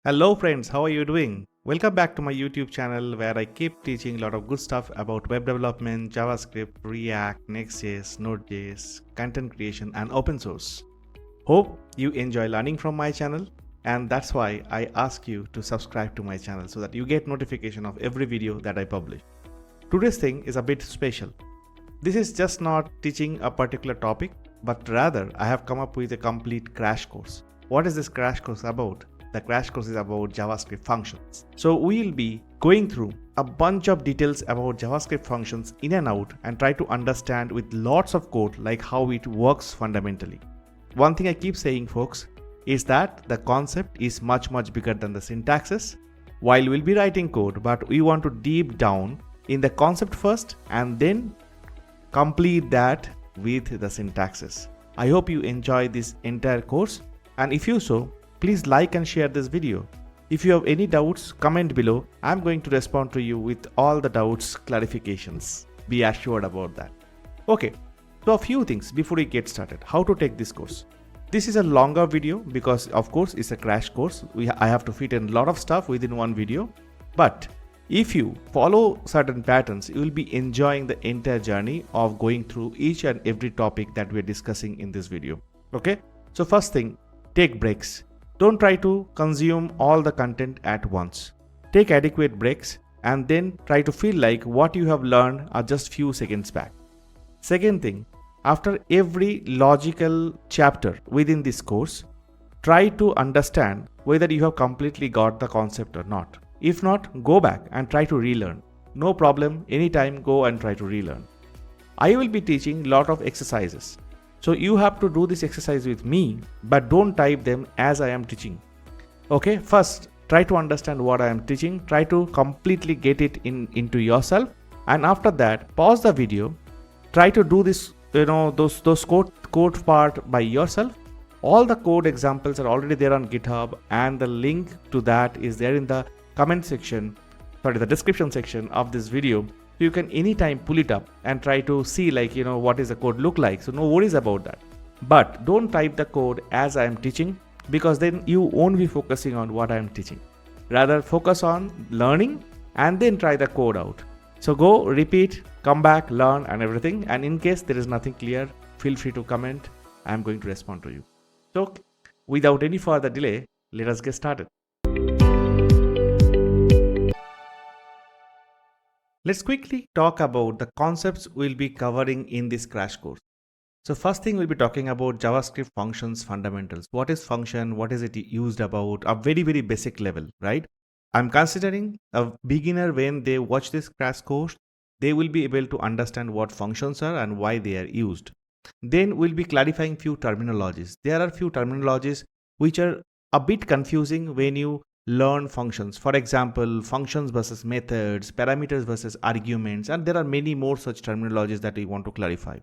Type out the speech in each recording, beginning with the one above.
Hello friends, how are you doing? Welcome back to my YouTube channel where I keep teaching a lot of good stuff about web development, JavaScript, React, Next.js, Node.js, content creation and open source. Hope you enjoy learning from my channel and that's why I ask you to subscribe to my channel so that you get notification of every video that I publish. Today's thing is a bit special. This is just not teaching a particular topic, but rather I have come up with a complete crash course. What is this crash course about? The crash course is about JavaScript functions. So we will be going through a bunch of details about JavaScript functions in and out and try to understand with lots of code like how it works fundamentally. One thing I keep saying folks is that the concept is much bigger than the syntaxes. While we'll be writing code, but we want to deep down in the concept first and then complete that with the syntaxes. I hope you enjoy this entire course, and if you so, please like and share this video. If you have any doubts, comment below. I'm going to respond to you with all the doubts, clarifications. Be assured about that. Okay, so a few things before we get started. How to take this course. This is a longer video because of course it's a crash course. I have to fit in a lot of stuff within one video. But if you follow certain patterns, you will be enjoying the entire journey of going through each and every topic that we're discussing in this video. Okay, so first thing, take breaks. Don't try to consume all the content at once. Take adequate breaks and then try to feel like what you have learned are just few seconds back. Second thing, after every logical chapter within this course, try to understand whether you have completely got the concept or not. If not, go back and try to relearn. No problem, anytime go and try to relearn. I will be teaching a lot of exercises. So you have to do this exercise with me, but don't type them as I am teaching. Okay, first try to understand what I am teaching, try to completely get it into yourself, and after that pause the video, try to do this, those code part by yourself. All the code examples are already there on GitHub and the link to that is there in the the description section of this video. So you can anytime pull it up and try to see what is the code look like. So no worries about that. But don't type the code as I am teaching because then you won't be focusing on what I am teaching. Rather focus on learning and then try the code out. So go repeat, come back, learn and everything. And in case there is nothing clear, feel free to comment. I am going to respond to you. So without any further delay, let us get started. Let's quickly talk about the concepts we'll be covering in this crash course. So first thing we'll be talking about JavaScript functions fundamentals. What is function? What is it used about? A very basic level, right? I'm considering a beginner when they watch this crash course, they will be able to understand what functions are and why they are used. Then we'll be clarifying few terminologies. There are few terminologies which are a bit confusing when you learn functions. For example, functions versus methods, parameters versus arguments, and there are many more such terminologies that we want to clarify.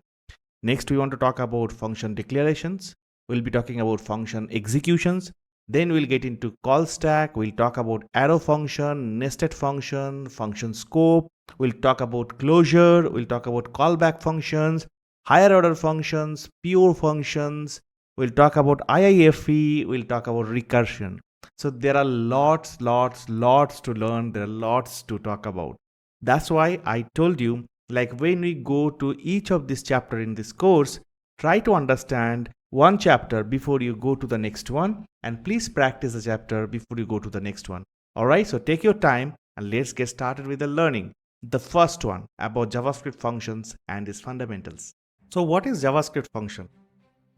Next, we want to talk about function declarations. We'll be talking about function executions. Then we'll get into call stack. We'll talk about arrow function, nested function, function scope. We'll talk about closure. We'll talk about callback functions, higher order functions, pure functions. We'll talk about IIFE. We'll talk about recursion. So there are lots to learn. There are lots to talk about. That's why I told you, like when we go to each of this chapter in this course, try to understand one chapter before you go to the next one, and please practice the chapter before you go to the next one. Alright, so take your time and let's get started with the learning. The first one about JavaScript functions and its fundamentals. So what is JavaScript function?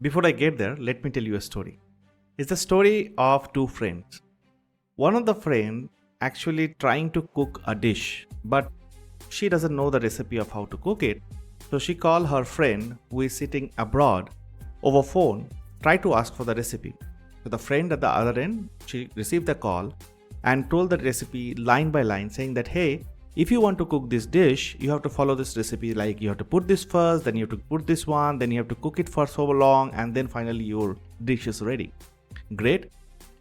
Before I get there, let me tell you a story. It's the story of two friends. One of the friends actually trying to cook a dish, but she doesn't know the recipe of how to cook it. So she called her friend who is sitting abroad over phone, try to ask for the recipe. So the friend at the other end, she received the call and told the recipe line by line saying that, hey, if you want to cook this dish, you have to follow this recipe. Like you have to put this first, then you have to put this one, then you have to cook it for so long, and then finally your dish is ready. Great.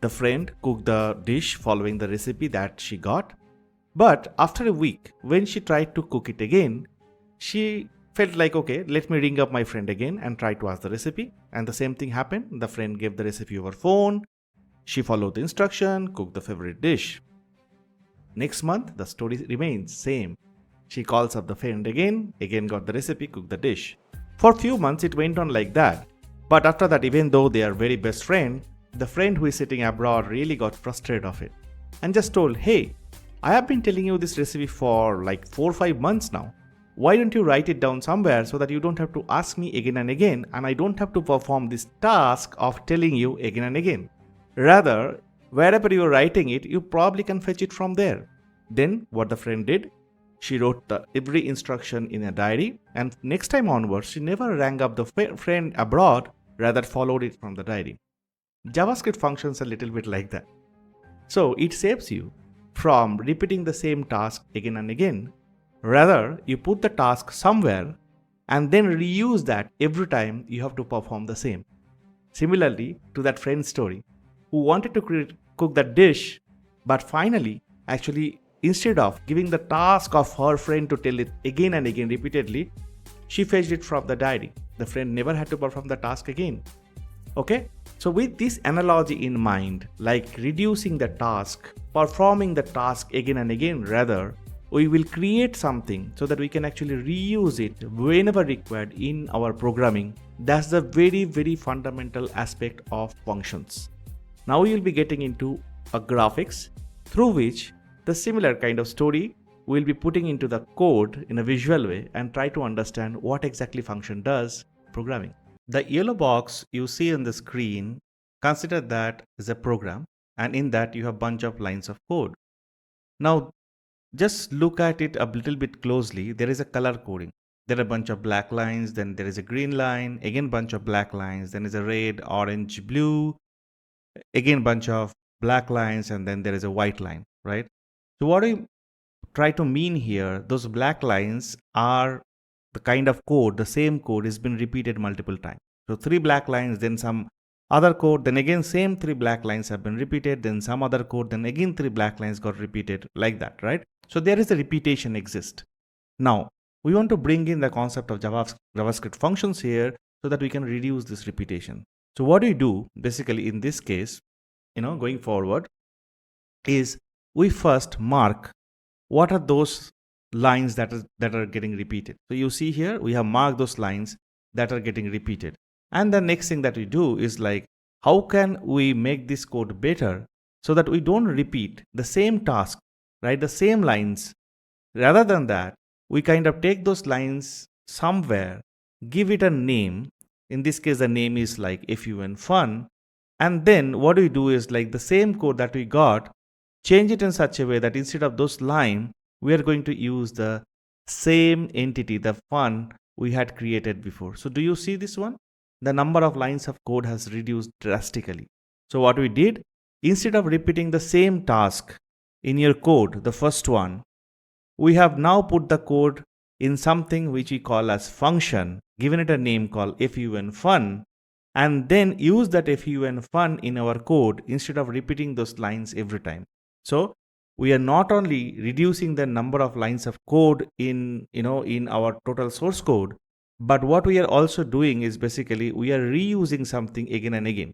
The friend cooked the dish following the recipe that she got. But after a week, when she tried to cook it again, she felt like, okay, let me ring up my friend again and try to ask the recipe. And the same thing happened. The friend gave the recipe over phone. She followed the instruction, cooked the favorite dish. Next month, the story remains same. She calls up the friend again got the recipe, cooked the dish. For few months, it went on like that. But after that, even though they are very best friend, the friend who is sitting abroad really got frustrated of it and just told, hey, I have been telling you this recipe for like 4 or 5 months now. Why don't you write it down somewhere so that you don't have to ask me again and again and I don't have to perform this task of telling you again and again. Rather, wherever you are writing it, you probably can fetch it from there. Then what the friend did? She wrote every instruction in a diary, and next time onwards, she never rang up the friend abroad, rather followed it from the diary. JavaScript functions a little bit like that. So it saves you from repeating the same task again and again. Rather, you put the task somewhere and then reuse that every time you have to perform the same. Similarly to that friend story, who wanted to cook that dish, but finally, actually, instead of giving the task of her friend to tell it again and again repeatedly, she fetched it from the diary. The friend never had to perform the task again. Okay? So with this analogy in mind, like reducing the task, performing the task again and again, rather, we will create something so that we can actually reuse it whenever required in our programming. That's the very, very fundamental aspect of functions. Now you'll be getting into a graphics through which the similar kind of story we'll be putting into the code in a visual way and try to understand what exactly function does programming. The yellow box you see on the screen, consider that as a program, and in that you have a bunch of lines of code. Now just look at it a little bit closely. There is a color coding. There are a bunch of black lines, then there is a green line, again bunch of black lines, then is a red, orange, blue, again bunch of black lines, and then there is a white line, right? So what do you try to mean here? Those black lines are the kind of code, the same code has been repeated multiple times. So 3 black lines, then some other code, then again same 3 black lines have been repeated, then some other code, then again 3 black lines got repeated, like that, right? So there is a repetition exist. Now we want to bring in the concept of JavaScript functions here so that we can reduce this repetition. So what do you do basically in this case, going forward, is we first mark what are those lines that are getting repeated. So you see here we have marked those lines that are getting repeated, and the next thing that we do is like, how can we make this code better so that we don't repeat the same task, right? The same lines. Rather than that, we kind of take those lines somewhere, give it a name. In this case, the name is like fun, and then what we do is like the same code that we got, change it in such a way that instead of those line, we are going to use the same entity, the fun we had created before. So do you see this one? The number of lines of code has reduced drastically. So what we did, instead of repeating the same task in your code, the first one, we have now put the code in something which we call as function, given it a name called fun, and then use that fun in our code instead of repeating those lines every time. So we are not only reducing the number of lines of code in our total source code, but what we are also doing is basically we are reusing something again and again.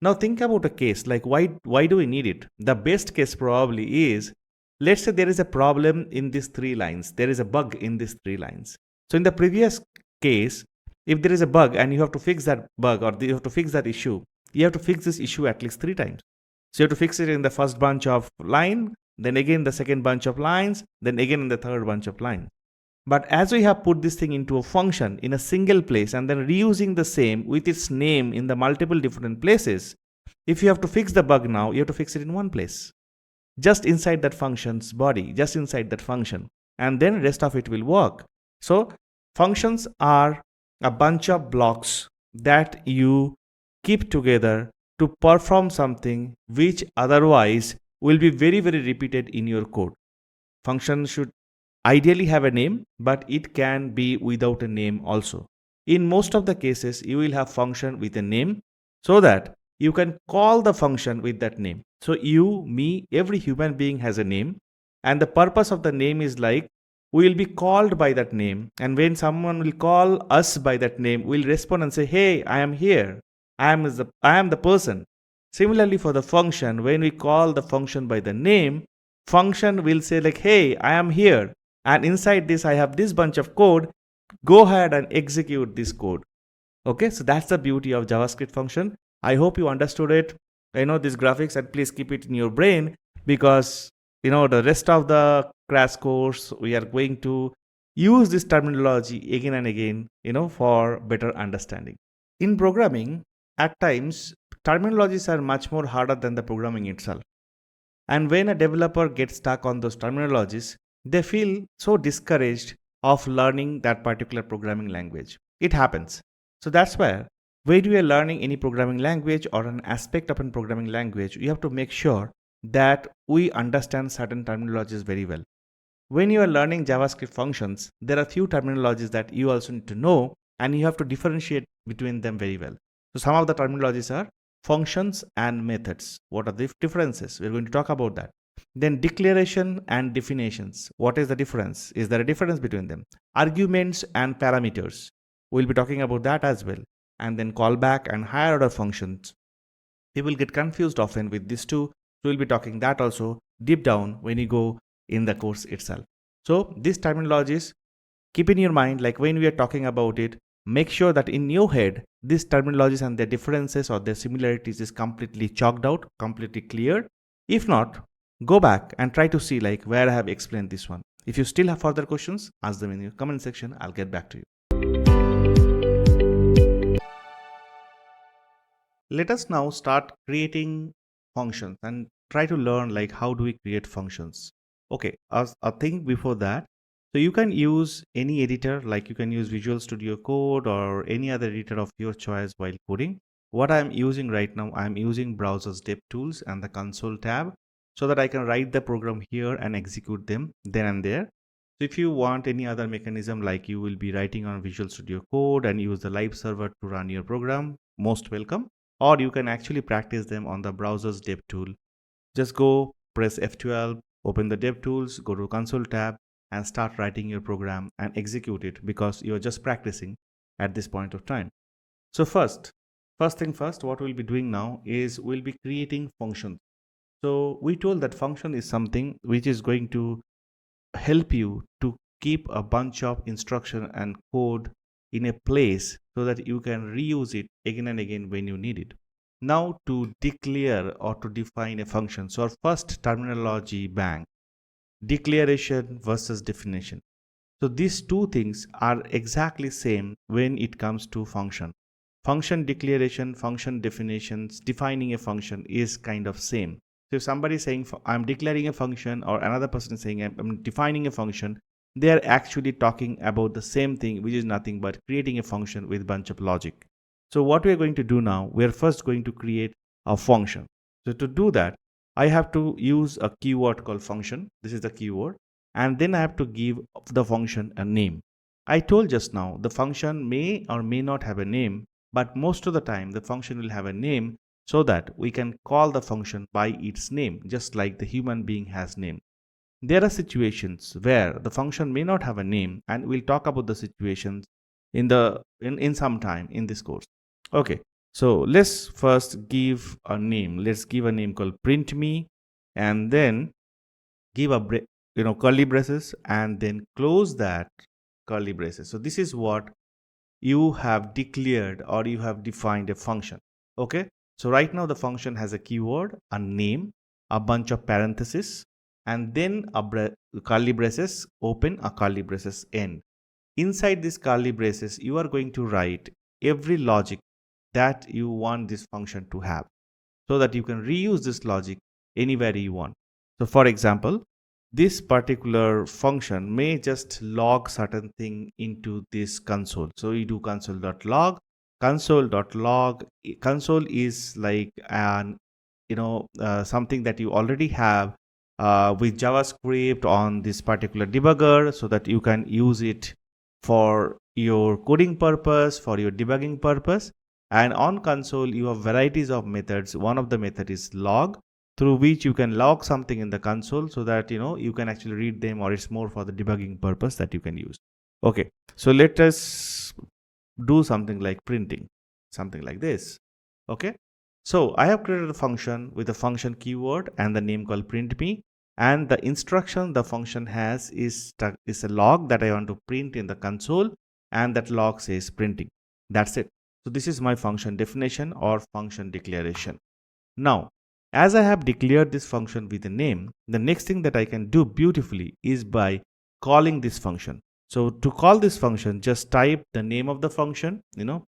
Now think about a case like why do we need it? The best case probably is, let's say there is a problem in these 3 lines. There is a bug in these 3 lines. So in the previous case, if there is a bug and you have to fix that bug or you have to fix that issue, you have to fix this issue at least 3 times. So you have to fix it in the first bunch of line, then again the second bunch of lines, then again in the third bunch of lines. But as we have put this thing into a function in a single place and then reusing the same with its name in the multiple different places, if you have to fix the bug now, you have to fix it in one place, just inside that function's body, just inside that function, and then rest of it will work. So functions are a bunch of blocks that you keep together to perform something which otherwise will be very, very repeated in your code. Function should ideally have a name, but it can be without a name also. In most of the cases, you will have function with a name so that you can call the function with that name. So you, me, every human being has a name, and the purpose of the name is like we will be called by that name, and when someone will call us by that name, we'll respond and say, hey, I am here. I am the person. Similarly, for the function, when we call the function by the name, function will say like, hey, I am here. And inside this, I have this bunch of code. Go ahead and execute this code. Okay, so that's the beauty of JavaScript function. I hope you understood it. I know these graphics, and please keep it in your brain, because the rest of the crash course we are going to use this terminology again and again, for better understanding. In programming, at times terminologies are much more harder than the programming itself. And when a developer gets stuck on those terminologies, they feel so discouraged of learning that particular programming language. It happens. So that's where when you are learning any programming language or an aspect of a programming language, you have to make sure that we understand certain terminologies very well. When you are learning JavaScript functions, there are few terminologies that you also need to know, and you have to differentiate between them very well. So some of the terminologies are functions and methods. What are the differences? We're going to talk about that. Then declaration and definitions. What is the difference? Is there a difference between them? Arguments and parameters. We'll be talking about that as well. And then callback and higher order functions. People get confused often with these two. So we'll be talking that also deep down when you go in the course itself. So these terminologies, keep in your mind, like when we are talking about it, make sure that in your head, these terminologies and their differences or their similarities is completely chalked out, completely clear. If not, go back and try to see like where I have explained this one. If you still have further questions, ask them in your comment section. I'll get back to you. Let us now start creating functions and try to learn like how do we create functions. Okay, as a thing before that, so you can use any editor, like you can use Visual Studio Code or any other editor of your choice while coding. What I'm using right now, I'm using browser's DevTools and the console tab so that I can write the program here and execute them then and there. So if you want any other mechanism, like you will be writing on Visual Studio Code and use the live server to run your program, most welcome. Or you can actually practice them on the browser's DevTool. Just go press F12, open the DevTools, go to console tab and start writing your program and execute it, because you're just practicing at this point of time. So first thing first, what we'll be doing now is we'll be creating functions. So we told that function is something which is going to help you to keep a bunch of instruction and code in a place so that you can reuse it again and again when you need it. Now to declare or to define a function. So our first terminology, bang, declaration versus definition. So these two things are exactly same when it comes to function. Function declaration, function definitions, defining a function is kind of same. So if somebody is saying I'm declaring a function, or another person is saying I'm defining a function, they are actually talking about the same thing, which is nothing but creating a function with a bunch of logic. So what we're going to do now, we're first going to create a function. So to do that, I have to use a keyword called function. This is the keyword. And then I have to give the function a name. I told just now the function may or may not have a name, but most of the time the function will have a name, so that we can call the function by its name, just like the human being has name. There are situations where the function may not have a name, and we'll talk about the situations in some time in this course. Okay, so let's first give a name. Let's give a name called print me, and then give a curly braces, and then close that curly braces. So this is what you have declared or you have defined a function. Okay, so right now the function has a keyword, a name, a bunch of parentheses, and then a curly braces open, a curly braces end. Inside this curly braces, you are going to write every logic that you want this function to have, so that you can reuse this logic anywhere you want. So for example, this particular function may just log certain thing into this console. So you do console.log. Console.log, console is like an something that you already have with JavaScript on this particular debugger, so that you can use it for your coding purpose, for your debugging purpose. And on console you have varieties of methods. One of the method is log, through which you can log something in the console, so that you can actually read them, or it's more for the debugging purpose that you can use. Okay, so let us do something like printing, something like this. Okay, So I have created a function with a function keyword and the name called print me, and the instruction the function has is a log that I want to print in the console, and that log says printing. That's it. So this is my function definition or function declaration. Now, as I have declared this function with a name, the next thing that I can do beautifully is by calling this function. So to call this function, just type the name of the function,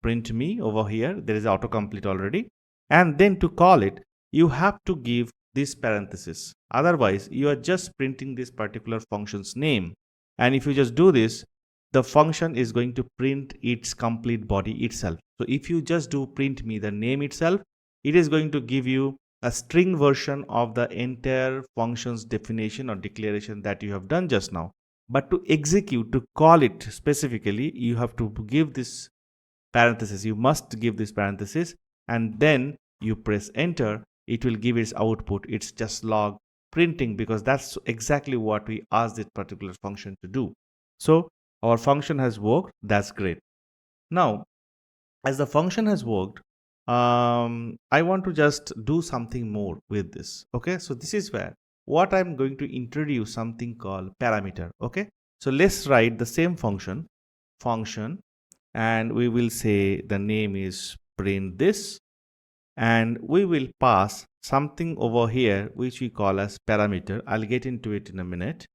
print me over here. There is autocomplete already. And then to call it, you have to give this parenthesis. Otherwise, you are just printing this particular function's name. And if you just do this, the function is going to print its complete body itself. So if you just do print me the name itself, it is going to give you a string version of the entire function's definition or declaration that you have done just now. But to execute, to call it specifically, you have to give this parenthesis. You must give this parenthesis, and then you press enter. It will give its output. It's just log printing, because that's exactly what we asked this particular function to do. So our function has worked. That's great. Now, as the function has worked, I want to just do something more with this. Okay, so this is where what I'm going to introduce something called parameter. Okay, so let's write the same function, and we will say the name is print this, and we will pass something over here which we call as parameter. I'll get into it in a minute,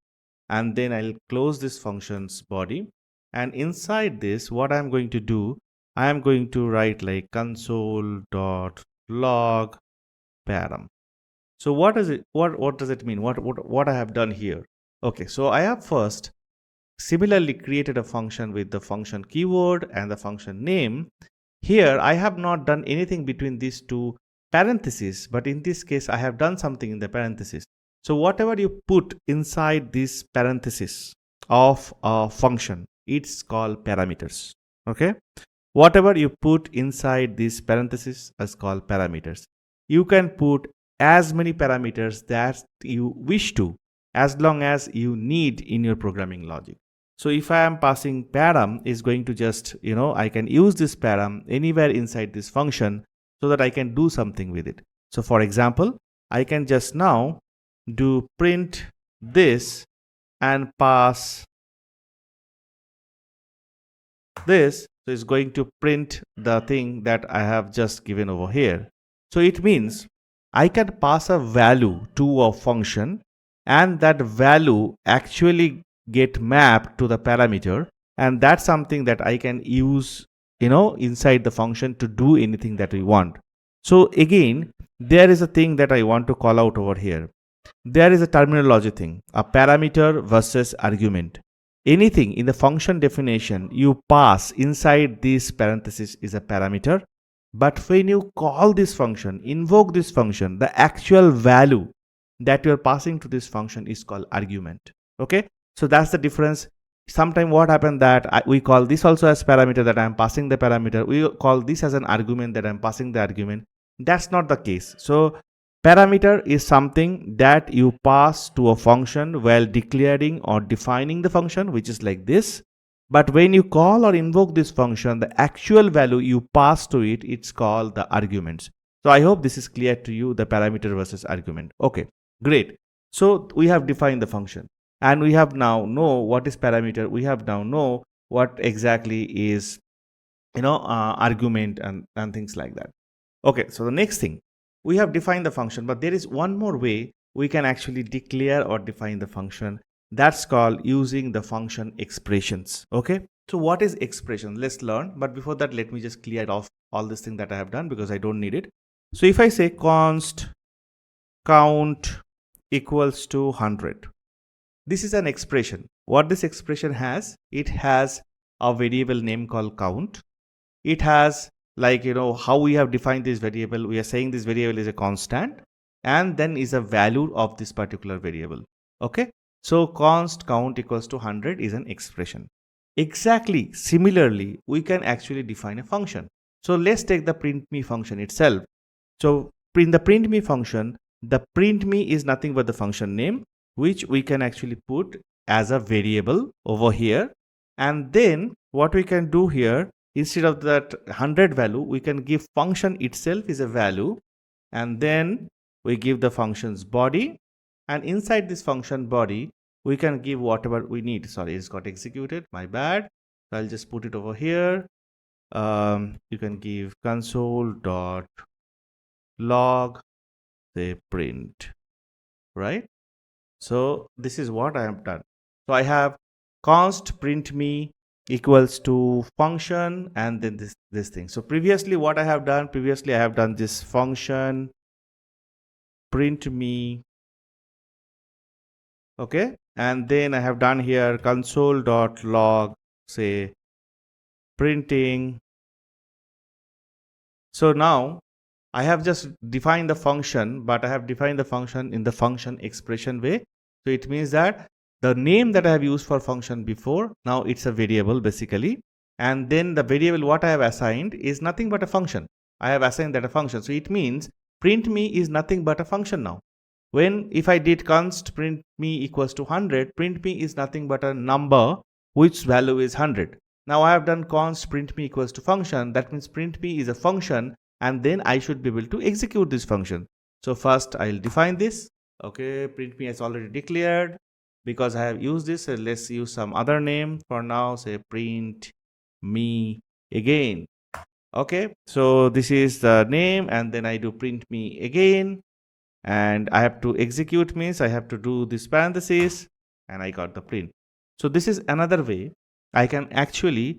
and then I'll close this function's body, and inside this, what I'm going to do, I am going to write like console.log param. So what does it mean? What I have done here? Okay, so I have first similarly created a function with the function keyword and the function name. Here I have not done anything between these two parentheses, but in this case I have done something in the parentheses. So whatever you put inside this parenthesis of a function, it's called parameters. Okay, whatever you put inside this parenthesis is called parameters. You can put as many parameters that you wish to, as long as you need in your programming logic. So if I am passing param, is going to just, I can use this param anywhere inside this function so that I can do something with it. So for example, I can just now do print this and pass this. So it's going to print the thing that I have just given over here. So it means I can pass a value to a function, and that value actually get mapped to the parameter, and that's something that I can use inside the function to do anything that we want. So again, there is a thing that I want to call out over here. There is a terminology thing, a parameter versus argument. Anything in the function definition you pass inside this parenthesis is a parameter, but when you call this function, invoke this function, the actual value that you are passing to this function is called argument. Okay, so that's the difference. Sometimes what happens that we call this also as parameter, that I am passing the parameter. We call this as an argument, that I am passing the argument. That's not the case. So parameter is something that you pass to a function while declaring or defining the function, which is like this. But when you call or invoke this function, the actual value you pass to it, it's called the arguments. So I hope this is clear to you, the parameter versus argument. Okay, great. So we have defined the function, and we have now know what is parameter. We have now know what exactly is argument and things like that. Okay, so the next thing, we have defined the function, but there is one more way we can actually declare or define the function. That's called using the function expressions. Okay, so what is expression? Let's learn. But before that, let me just clear off all this thing that I have done, because I don't need it. So if I say const count equals to 100, this is an expression. What this expression has, it has a variable name called count. It has, like, how we have defined this variable. We are saying this variable is a constant, and then is a value of this particular variable. Okay, so const count equals to 100 is an expression. Exactly similarly, we can actually define a function. So let's take the print me function itself. So in the print me function, the print me is nothing but the function name, which we can actually put as a variable over here. And then what we can do here, instead of that 100 value, we can give function itself is a value, and then we give the function's body, and inside this function body we can give whatever we need. Sorry, it's got executed, my bad. So I'll just put it over here. You can give console dot log, say print, right? So this is what I have done. So I have const print me equals to function, and then this thing. So previously what I have done, I have done this function print me, okay, and then I have done here console dot log, say printing. So now I have just defined the function, but I have defined the function in the function expression way. So it means that the name that I have used for function before, now it's a variable basically, and then the variable what I have assigned is nothing but a function. I have assigned that a function. So it means print me is nothing but a function now. When if I did const print me equals to 100, print me is nothing but a number which value is 100. Now I have done const print me equals to function. That means print me is a function, and then I should be able to execute this function. So first I'll define this. Okay, print me is already declared because I have used this. So let's use some other name for now, say print me again. Okay, so this is the name, and then I do print me again, and I have to execute means I have to do this parenthesis, and I got the print. So this is another way I can actually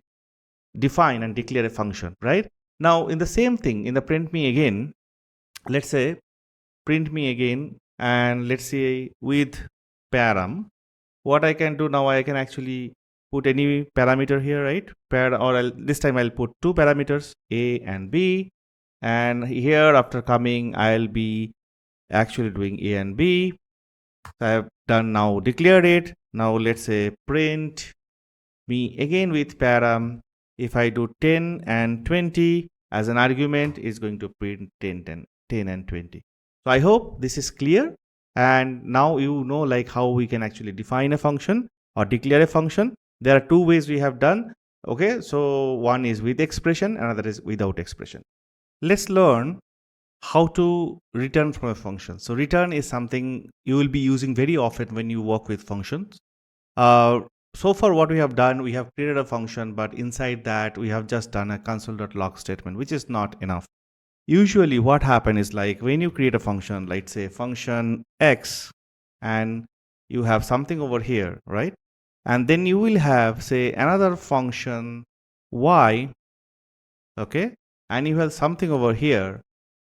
define and declare a function, right? Now in the same thing, in the print me again, let's say print me again, and let's say with param, what I can do now, I can actually put any parameter here, right? This time I'll put two parameters, a and b, and here after coming I'll be actually doing a and b. So I have done now declared it. Now let's say print me again with param. If I do 10 and 20 as an argument, is going to print 10 and 20. So I hope this is clear, and now you know like how we can actually define a function or declare a function. There are two ways we have done. Okay, so one is with expression, another is without expression. Let's learn how to return from a function. So return is something you will be using very often when you work with functions. So far what we have done, we have created a function, but inside that we have just done a console.log statement, which is not enough. Usually what happens is like when you create a function, let's say function x, and you have something over here, right? And then you will have say another function y, okay, and you have something over here,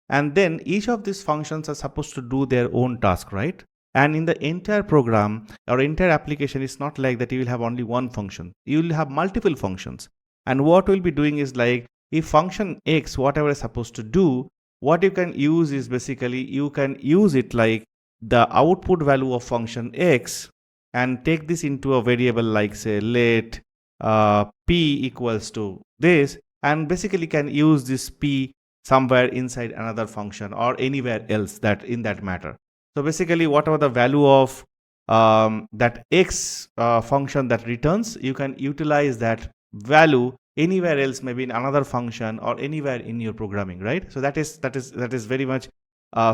and then each of these functions are supposed to do their own task, right? And in the entire program or entire application, it's not like that you will have only one function. You will have multiple functions. And what we'll be doing is like if function x, whatever is supposed to do, what you can use is basically you can use it like the output value of function x and take this into a variable like say let p equals to this, and basically can use this p somewhere inside another function or anywhere else that in that matter. So basically whatever the value of that x function that returns, you can utilize that value anywhere else, maybe in another function or anywhere in your programming, right? So that is very much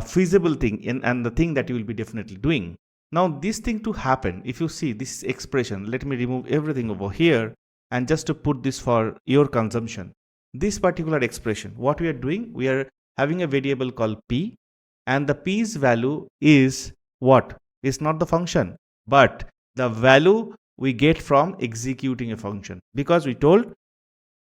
feasible thing and the thing that you will be definitely doing. Now this thing to happen, if you see this expression, let me remove everything over here and just to put this for your consumption. This particular expression, what we are doing, we are having a variable called p, and the p's value is what? Is not the function, but the value we get from executing a function, because we told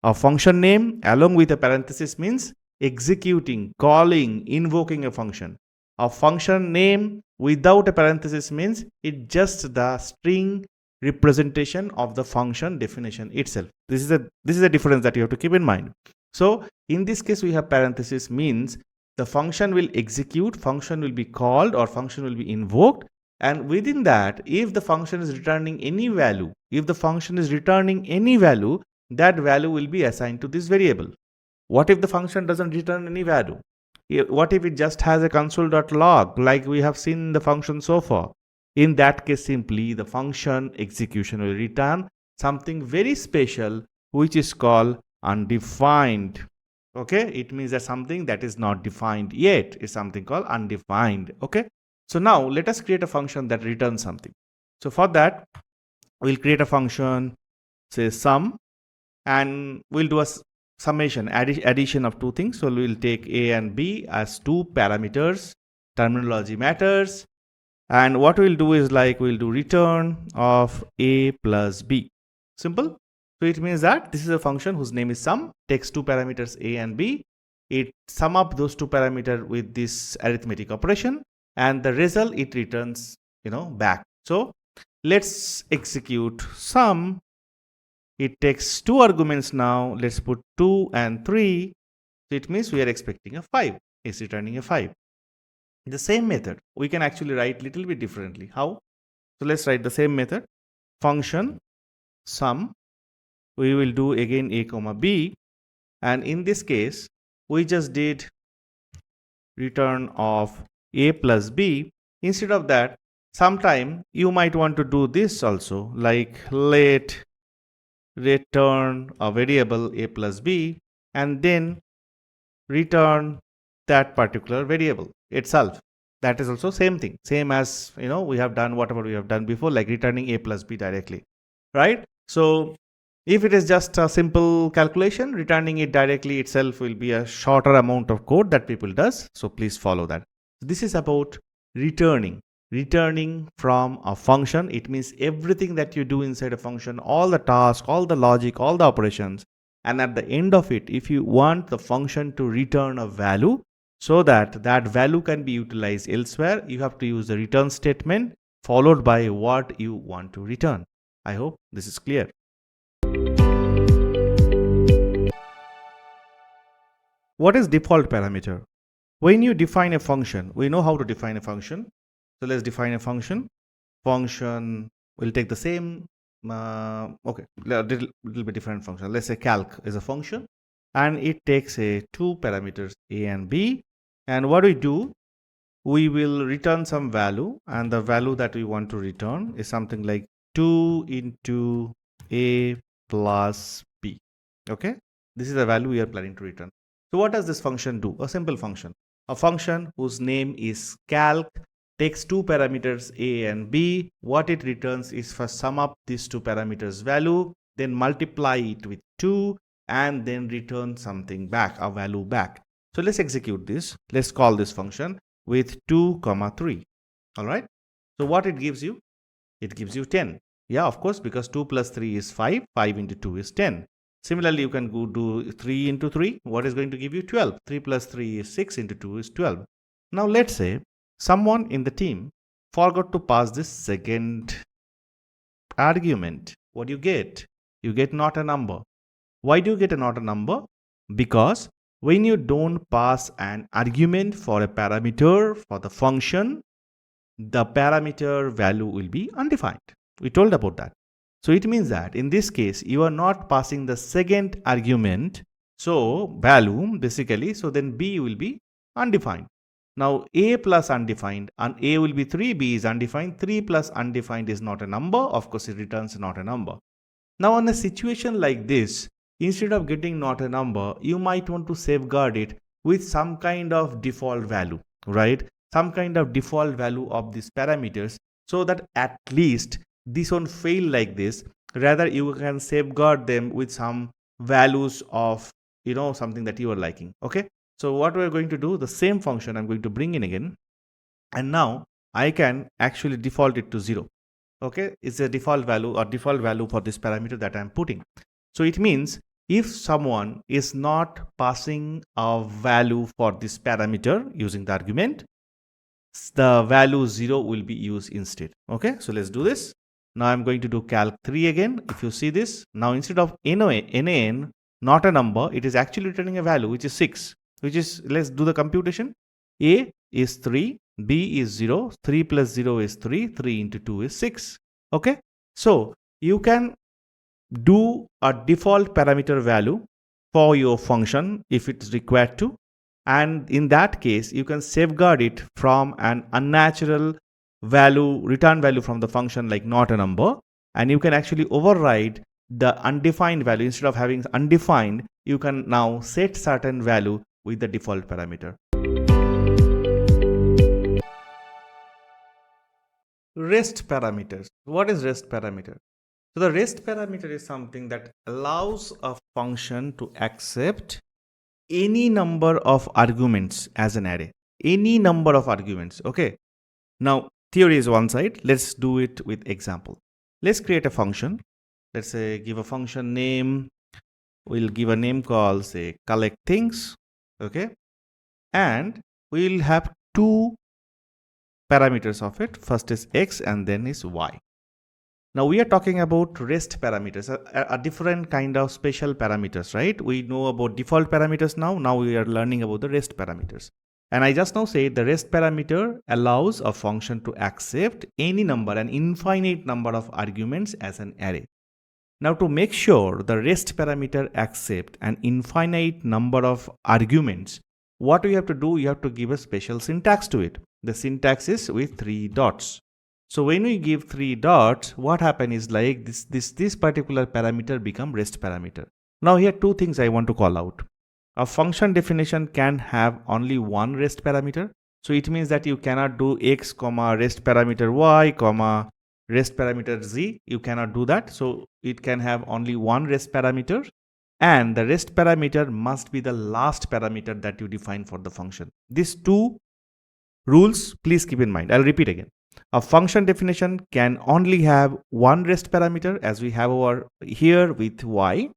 a function name along with a parenthesis means executing, calling, invoking a function. A function name without a parenthesis means it's just the string representation of the function definition itself. This is a difference that you have to keep in mind. So in this case we have parenthesis means the function will execute, function will be called, or function will be invoked, and within that if the function is returning any value, that value will be assigned to this variable. What if the function doesn't return any value? What if it just has a console.log like we have seen in the function so far? In that case, simply the function execution will return something very special which is called undefined. Okay, it means that something that is not defined yet is something called undefined. Okay, so now let us create a function that returns something. So for that, we'll create a function, say sum, and we'll do a summation, addition of two things. So we'll take a and b as two parameters, terminology matters, and what we'll do is like we'll do return of a plus b. Simple. So it means that this is a function whose name is sum, takes two parameters a and b. It sum up those two parameters with this arithmetic operation, and the result it returns, back. So let's execute sum. It takes two arguments now. Let's put 2 and 3. So it means we are expecting a 5. It's returning a 5. The same method we can actually write little bit differently. How? So let's write the same method. Function sum. We will do again a comma b, and in this case we just did return of a plus b. Instead of that, sometime you might want to do this also, like let return a variable a plus b and then return that particular variable itself. That is also same thing, same as we have done whatever we have done before, like returning a plus b directly, right? So if it is just a simple calculation, returning it directly itself will be a shorter amount of code that people does. So please follow that. This is about returning from a function. It means everything that you do inside a function, all the tasks, all the logic, all the operations, and at the end of it, if you want the function to return a value so that that value can be utilized elsewhere, you have to use the return statement followed by what you want to return. I hope this is clear. What is default parameter? When you define a function, we know how to define a function. So let's define a function. Function will take the same, okay, little bit different function. Let's say calc is a function, and it takes two parameters a and b. And what we do, we will return some value, and the value that we want to return is something like 2 into a plus b. Okay, this is the value we are planning to return. So what does this function do? A simple function. A function whose name is calc takes two parameters a and b. What it returns is first sum up these two parameters value, then multiply it with 2, and then return something back, a value back. So let's execute this. Let's call this function with 2, 3. All right. So what it gives you? It gives you 10. Yeah, of course, because 2 plus 3 is 5. 5 into 2 is 10. Similarly, you can go do 3 into 3. What is going to give you? 12. 3 plus 3 is 6 into 2 is 12. Now let's say someone in the team forgot to pass this second argument. What do you get? You get not a number. Why do you get a not a number? Because when you don't pass an argument for a parameter for the function, the parameter value will be undefined. We told about that. So it means that in this case, you are not passing the second argument, so value basically, so then b will be undefined. Now a plus undefined, and a will be 3, b is undefined. 3 plus undefined is not a number. Of course, it returns not a number. Now in a situation like this, instead of getting not a number, you might want to safeguard it with some kind of default value, right? Some kind of default value of these parameters, so that at least this won't fail like this. Rather, you can safeguard them with some values of something that you are liking. Okay, so what we're going to do, the same function I'm going to bring in again, and now I can actually default it to 0. Okay, it's a default value or default value for this parameter that I'm putting. So it means if someone is not passing a value for this parameter using the argument, the value 0 will be used instead. Okay, so let's do this. Now I'm going to do calc 3 again. If you see this, now instead of nan, not a number, it is actually returning a value which is 6, which is, let's do the computation. A is 3, b is 0, 3 plus 0 is 3, 3 into 2 is 6. Okay, so you can do a default parameter value for your function if it's required to, and in that case you can safeguard it from an unnatural value, return value from the function like not a number, and you can actually override the undefined value. Instead of having undefined, you can now set certain value with the default parameter. REST parameters. What is REST parameter? So the REST parameter is something that allows a function to accept any number of arguments as an array. Any number of arguments. Okay. Now theory is one side. Let's do it with example. Let's create a function. Let's say give a function name. We'll give a name called say collect things. Okay. And we'll have two parameters of it. First is x and then is y. Now we are talking about REST parameters, a different kind of special parameters, right? We know about default parameters now. Now we are learning about the REST parameters. And I just now said the REST parameter allows a function to accept any number, an infinite number of arguments as an array. Now to make sure the REST parameter accept an infinite number of arguments, what we have to do, you have to give a special syntax to it. The syntax is with 3 dots. So when we give 3 dots, what happens is like this particular parameter become REST parameter. Now here two things I want to call out. A function definition can have only one REST parameter. So it means that you cannot do x comma REST parameter y comma REST parameter z. You cannot do that. So it can have only one REST parameter, and the REST parameter must be the last parameter that you define for the function. These two rules please keep in mind. I'll repeat again. A function definition can only have one REST parameter, as we have over here with y.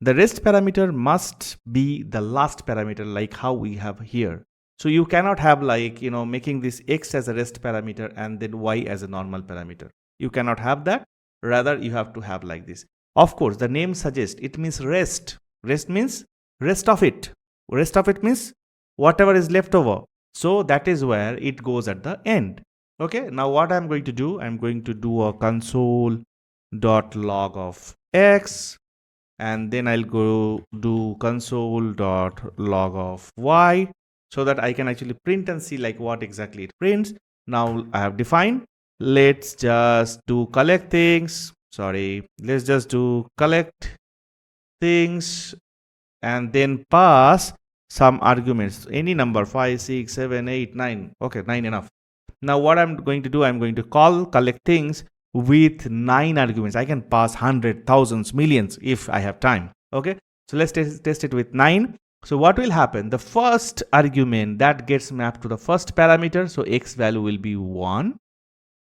The REST parameter must be the last parameter, like how we have here. So you cannot have like, making this x as a REST parameter and then y as a normal parameter. You cannot have that. Rather, you have to have like this. Of course, the name suggests it means REST. REST means rest of it. Rest of it means whatever is left over. So that is where it goes at the end. Okay, now what I'm going to do, I'm going to do a console.log of x, and then I'll go do console.log of y, so that I can actually print and see like what exactly it prints. Now I have defined, let's just do collect things. Let's just do collect things and then pass some arguments, any number 5, 6, 7, 8, 9. Okay, 9 enough. Now what I'm going to do, I'm going to call collect things with 9 arguments. I can pass hundreds, thousands, millions if I have time. Okay, so let's test it with 9. So what will happen? The first argument that gets mapped to the first parameter, so x value will be 1,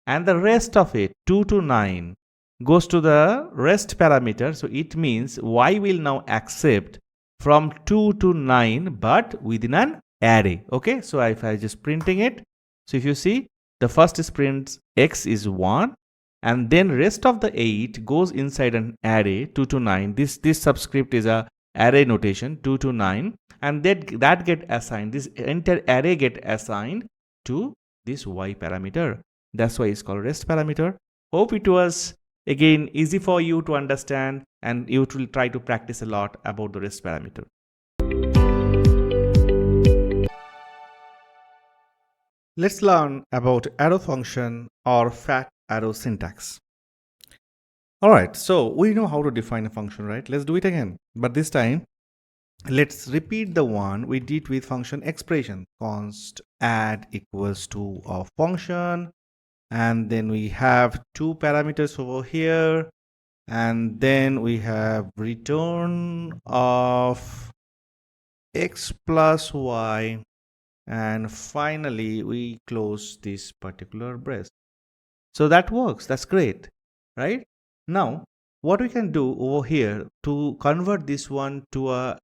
and the rest of it 2 to 9 goes to the rest parameter. So it means y will now accept from 2 to 9 but within an array. Okay, so if I just printing it, so if you see, the first is prints x is 1, and then rest of the 8 goes inside an array 2 to 9. This subscript is a array notation 2 to 9, and that get assigned, this entire array get assigned to this y parameter. That's why it's called rest parameter. Hope it was again easy for you to understand, and you will try to practice a lot about the rest parameter. Let's learn about arrow function or fat arrow syntax. Alright, so we know how to define a function, right? Let's do it again. But this time, let's repeat the one we did with function expression. Const add equals to a function, and then we have two parameters over here, and then we have return of x plus y, and finally we close this particular brace. So that works. That's great, right? Now what we can do over here to convert this one to a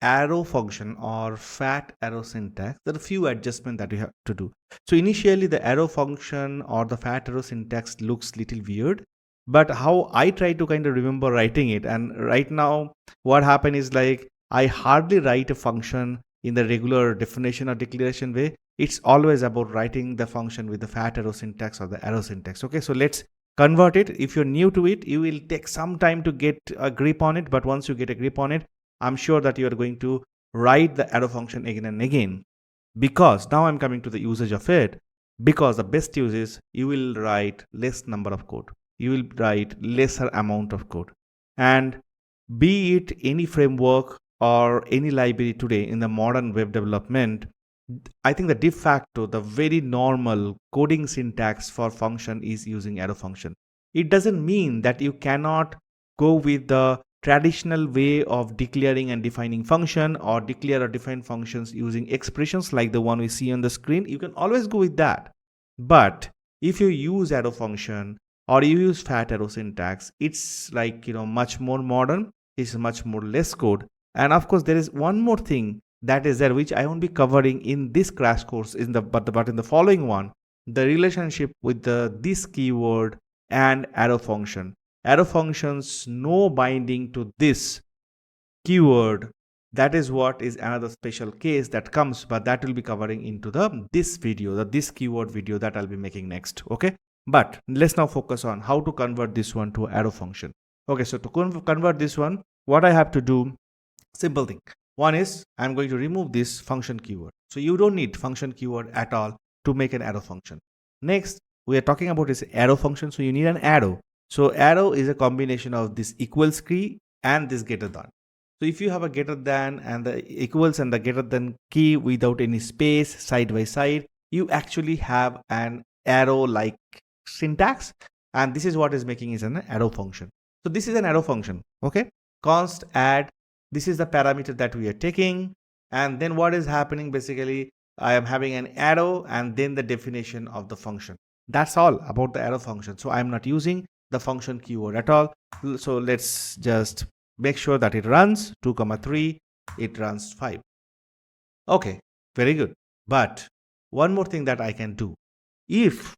arrow function or fat arrow syntax, there are a few adjustments that we have to do. So initially the arrow function or the fat arrow syntax looks little weird, but how I try to kind of remember writing it, and right now what happened is like I hardly write a function in the regular definition or declaration way. It's always about writing the function with the fat arrow syntax or the arrow syntax. Okay, so let's convert it. If you're new to it, you will take some time to get a grip on it, but once you get a grip on it, I'm sure that you are going to write the arrow function again and again, because now I'm coming to the usage of it. Because the best use is you will write less number of code, you will write lesser amount of code. And be it any framework or any library today in the modern web development, I think the de facto, the very normal coding syntax for function is using arrow function. It doesn't mean that you cannot go with the traditional way of declaring and defining function, or declare or define functions using expressions like the one we see on the screen. You can always go with that. But if you use arrow function or you use fat arrow syntax, it's like, much more modern, it's much more less code. And of course, there is one more thing that is there, which I won't be covering in this crash course but in the following one, the relationship with this keyword and arrow function. Arrow functions no binding to this keyword. That is what is another special case that comes, but that will be covering into this video, this keyword video that I'll be making next. Okay, but let's now focus on how to convert this one to arrow function. Okay, so to convert this one, what I have to do, simple thing. One is I'm going to remove this function keyword. So you don't need function keyword at all to make an arrow function. Next, we are talking about this arrow function. So you need an arrow. So arrow is a combination of this equals key and this greater than. So if you have a greater than and the equals and the greater than key without any space side by side, you actually have an arrow like syntax. And this is what is making is an arrow function. So this is an arrow function. Okay. Const add. This is the parameter that we are taking. And then what is happening, basically, I am having an arrow and then the definition of the function. That's all about the arrow function. So I'm not using the function keyword at all. So let's just make sure that it runs 2,3, it runs 5. Okay, very good. But one more thing that I can do, if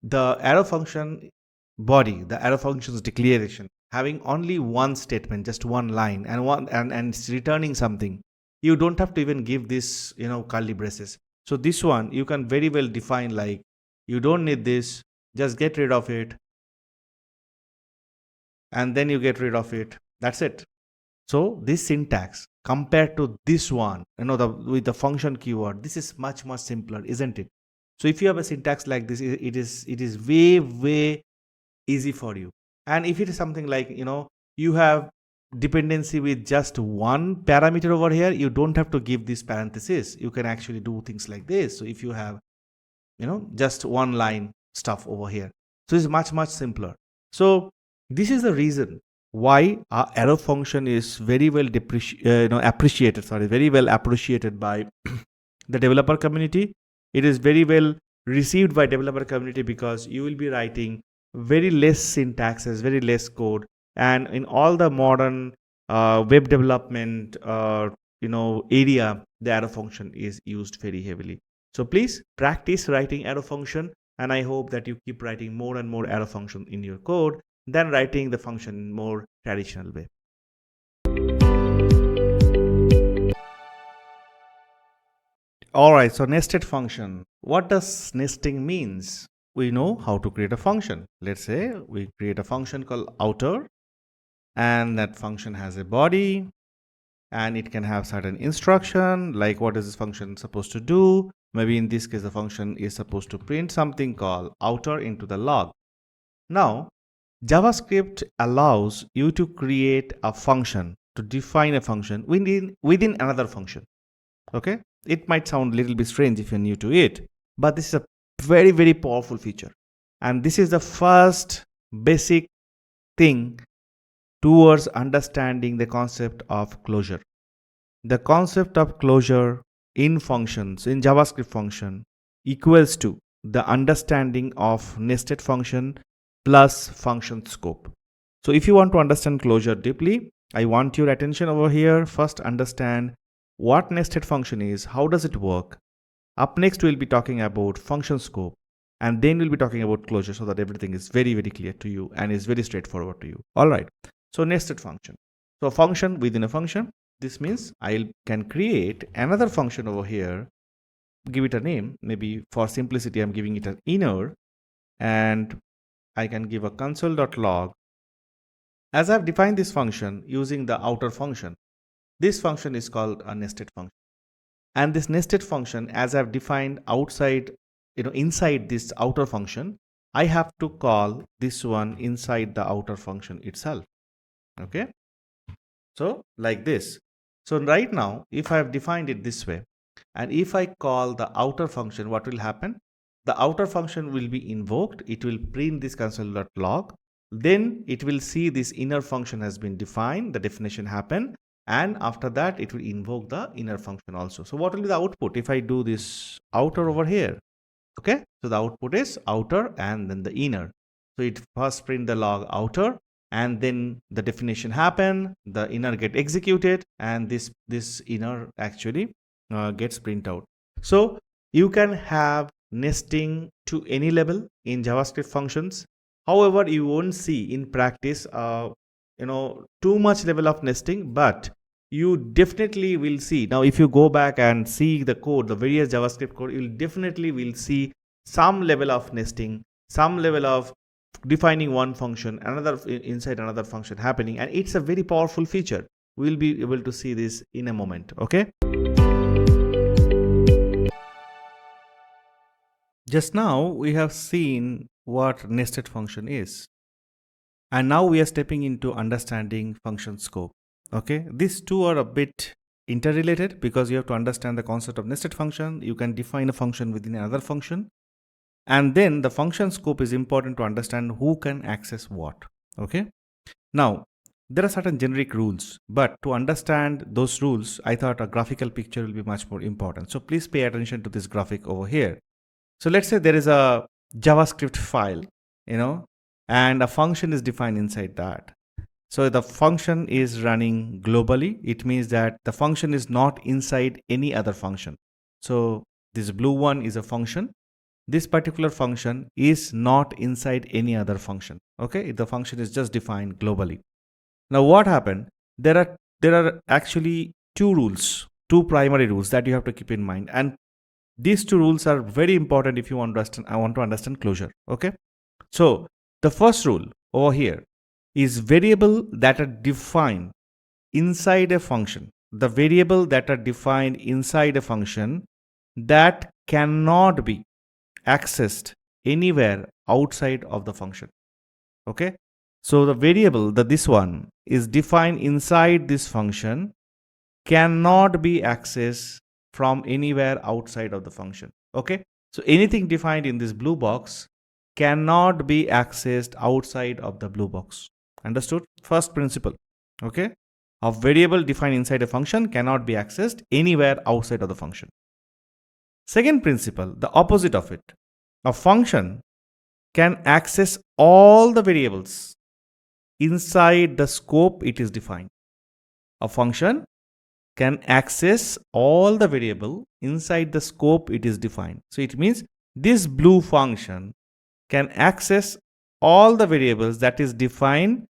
the arrow function body, the arrow function's declaration, having only one statement, just one line, and it's returning something, you don't have to even give this, curly braces. So this one you can very well define like, you don't need this, just get rid of it, and then you get rid of it. That's it. So this syntax compared to this one, with the function keyword, this is much simpler, isn't it? So if you have a syntax like this, it is way easy for you. And if it is something like, you have dependency with just one parameter over here, you don't have to give this parenthesis. You can actually do things like this. So if you have, just one line stuff over here, so it's much simpler. So this is the reason why our arrow function is very well appreciated by the developer community. It is very well received by developer community because you will be writing very less syntaxes, very less code. And in all the modern web development area, the arrow function is used very heavily. So please practice writing arrow function, and I hope that you keep writing more and more arrow function in your code than writing the function in more traditional way. Alright, so nested function. What does nesting means? We know how to create a function. Let's say we create a function called outer, and that function has a body, and it can have certain instruction like what is this function supposed to do. Maybe in this case the function is supposed to print something called outer into the log. Now JavaScript allows you to create a function, to define a function within another function. Okay, it might sound a little bit strange if you're new to it, but this is a very powerful feature, and this is the first basic thing towards understanding the concept of closure. The concept of closure in functions, in JavaScript function, equals to the understanding of nested function plus function scope. So if you want to understand closure deeply, I want your attention over here. First, understand what nested function is, how does it work. Up next, we'll be talking about function scope, and then we'll be talking about closure, so that everything is very clear to you and is very straightforward to you. All right. So nested function. So function within a function. This means I can create another function over here, give it a name. Maybe for simplicity, I'm giving it an inner, and I can give a console.log. As I've defined this function using the outer function, this function is called a nested function. And this nested function, as I've defined outside, inside this outer function, I have to call this one inside the outer function itself. Okay. So like this. So right now, if I have defined it this way, and if I call the outer function, what will happen? The outer function will be invoked. It will print this console.log. Then it will see this inner function has been defined. The definition happen. And after that, it will invoke the inner function also. So what will be the output if I do this outer over here? Okay. So the output is outer and then the inner. So it first print the log outer, and then the definition happen, the inner get executed, and this inner actually gets print out. So you can have nesting to any level in JavaScript functions. However, you won't see in practice too much level of nesting, but you definitely will see. Now if you go back and see the code, the various JavaScript code, you definitely will see some level of nesting, some level of defining one function, another inside another function happening, and it's a very powerful feature. We'll be able to see this in a moment. Okay. Just now we have seen what nested function is, and now we are stepping into understanding function scope. Okay, these two are a bit interrelated because you have to understand the concept of nested function. You can define a function within another function, and then the function scope is important to understand who can access what. Okay, now there are certain generic rules, but to understand those rules, I thought a graphical picture will be much more important. So please pay attention to this graphic over here. So let's say there is a JavaScript file, and a function is defined inside that. So the function is running globally. It means that the function is not inside any other function. So this blue one is a function. This particular function is not inside any other function. Okay, the function is just defined globally. Now what happened? There are actually two primary rules that you have to keep in mind, and these two rules are very important if you want to understand closure. Okay, so the first rule over here is variable that are defined inside a function. The variable that are defined inside a function that cannot be accessed anywhere outside of the function. Okay, so the variable this one is defined inside this function cannot be accessed from anywhere outside of the function. Okay, so anything defined in this blue box cannot be accessed outside of the blue box. Understood? First principle. Okay, a variable defined inside a function cannot be accessed anywhere outside of the function. Second principle, the opposite of it. A function can access all the variables inside the scope it is defined. A function can access all the variable inside the scope it is defined. So it means this blue function can access all the variables that is defined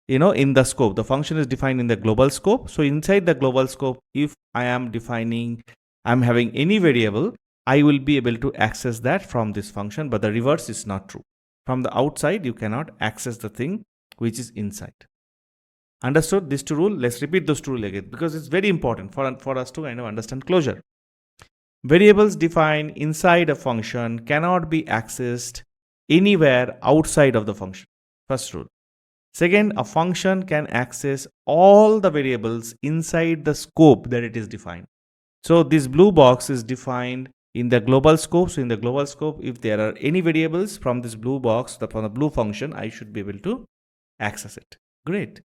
in the scope. The function is defined in the global scope. So inside the global scope, if I'm having any variable, I will be able to access that from this function, but the reverse is not true. From the outside, you cannot access the thing which is inside. Understood these two rules? Let's repeat those two rules again because it's very important for us to understand closure. Variables defined inside a function cannot be accessed anywhere outside of the function. First rule. Second, a function can access all the variables inside the scope that it is defined. So this blue box is defined in the global scope. So in the global scope, if there are any variables from this blue box, from the blue function, I should be able to access it. Great.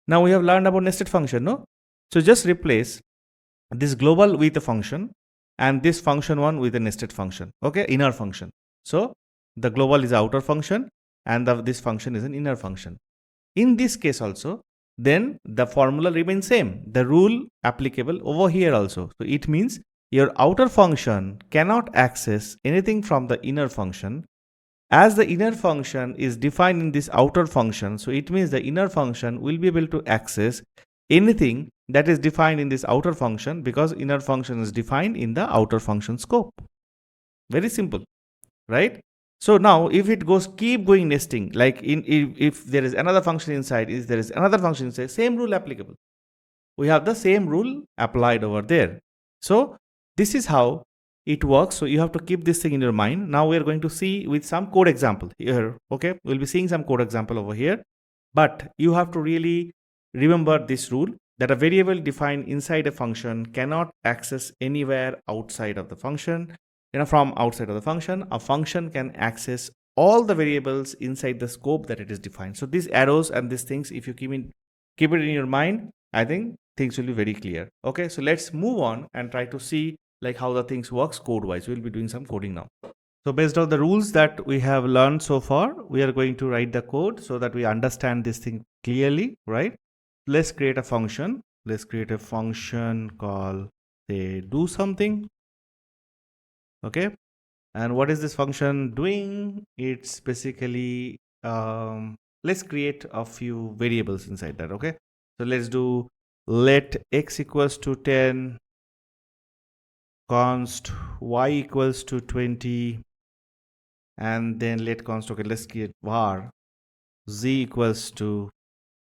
Now we have learned about nested function, no? So just replace this global with a function and this function one with a nested function. Okay, inner function. So the global is outer function and this function is an inner function. In this case also, then the formula remains same. The rule applicable over here also. So it means your outer function cannot access anything from the inner function, as the inner function is defined in this outer function. So it means the inner function will be able to access anything that is defined in this outer function because inner function is defined in the outer function scope. Very simple, right? So now if it keep going nesting, like if there is another function inside, same rule applicable. We have the same rule applied over there. So this is how it works. So you have to keep this thing in your mind. Now we are going to see with some code example here. Okay, we'll be seeing some code example over here, but you have to really remember this rule that a variable defined inside a function cannot access anywhere outside of the function. From outside of the function, a function can access all the variables inside the scope that it is defined. So these arrows and these things, if you keep it in your mind, I think things will be very clear. Okay, so let's move on and try to see like how the things works code wise. We'll be doing some coding now. So based on the rules that we have learned so far, we are going to write the code so that we understand this thing clearly, right? Let's create a function. Let's create a function called say do something. Okay. And what is this function doing? It's basically, let's create a few variables inside that. Okay. So let's do let x equals to 10, const y equals to 20, and then let const, okay, let's create var z equals to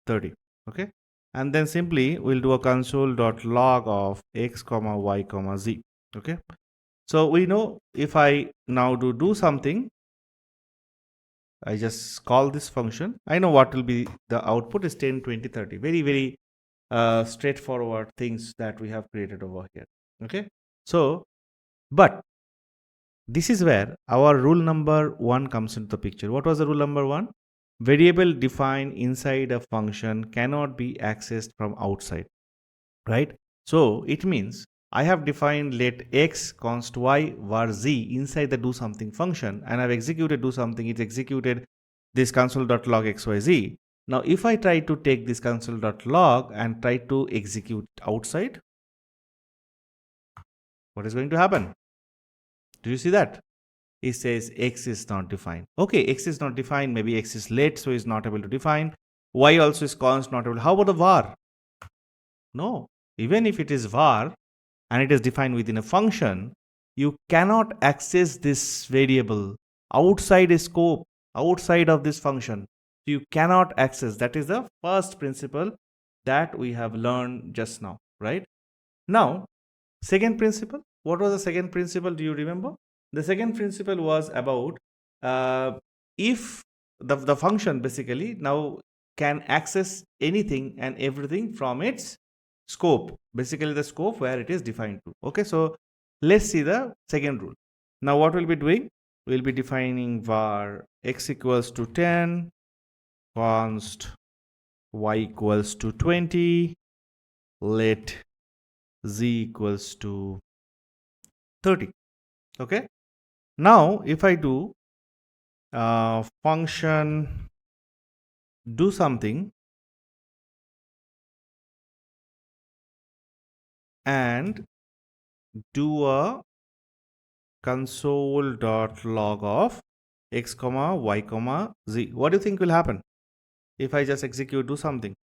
30. Okay. And then simply we'll do a console.log of x comma y comma z. Okay. So we know if I now do something, I just call this function. I know what will be the output is 10, 20, 30. Very, very straightforward things that we have created over here. Okay. So, but this is where our rule number 1 comes into the picture. What was the rule number 1? Variable defined inside a function cannot be accessed from outside, right? So it means I have defined let x const y var z inside the do something function, and I've executed do something. It's executed this console.log xyz. Now if I try to take this console.log and try to execute outside, what is going to happen? Do you see that? It says x is not defined. Okay, x is not defined. Maybe x is late, so it's not able to define. Y also is const, not able. How about the var? No. Even if it is var and it is defined within a function, you cannot access this variable outside a scope, outside of this function. You cannot access. That is the first principle that we have learned just now, right? Now, second principle. What was the second principle? Do you remember? The second principle was about if the function basically now can access anything and everything from its scope, basically the scope where it is defined to. Okay, so let's see the second rule. Now what we'll be doing? We'll be defining var x equals to 10, const y equals to 20, let z equals to 30. Okay. Now, if I do function do something and do a console.log of x comma y comma z, what do you think will happen? If I just execute do something,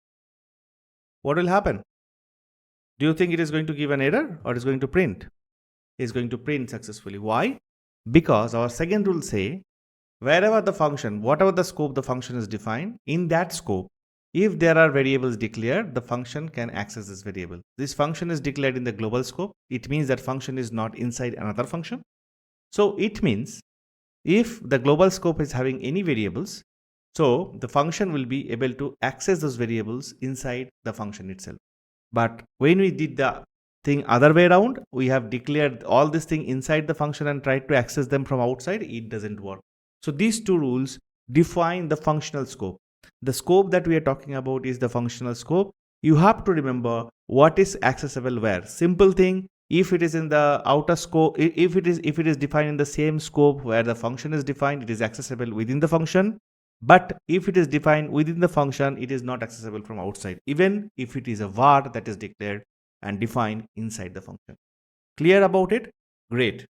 what will happen? Do you think it is going to give an error or is going to print? It's going to print successfully. Why? Because our second rule say wherever the function, whatever the scope the function is defined, in that scope, if there are variables declared, the function can access this variable. This function is declared in the global scope. It means that function is not inside another function. So it means if the global scope is having any variables, so the function will be able to access those variables inside the function itself. But when we did the thing other way around, we have declared all this thing inside the function and tried to access them from outside, it doesn't work. So these two rules define the functional scope. The scope that we are talking about is the functional scope. You have to remember what is accessible where. Simple thing, if it is in the outer scope, if it is defined in the same scope where the function is defined, it is accessible within the function. But if it is defined within the function, it is not accessible from outside, even if it is a var that is declared and defined inside the function. Clear about it? Great.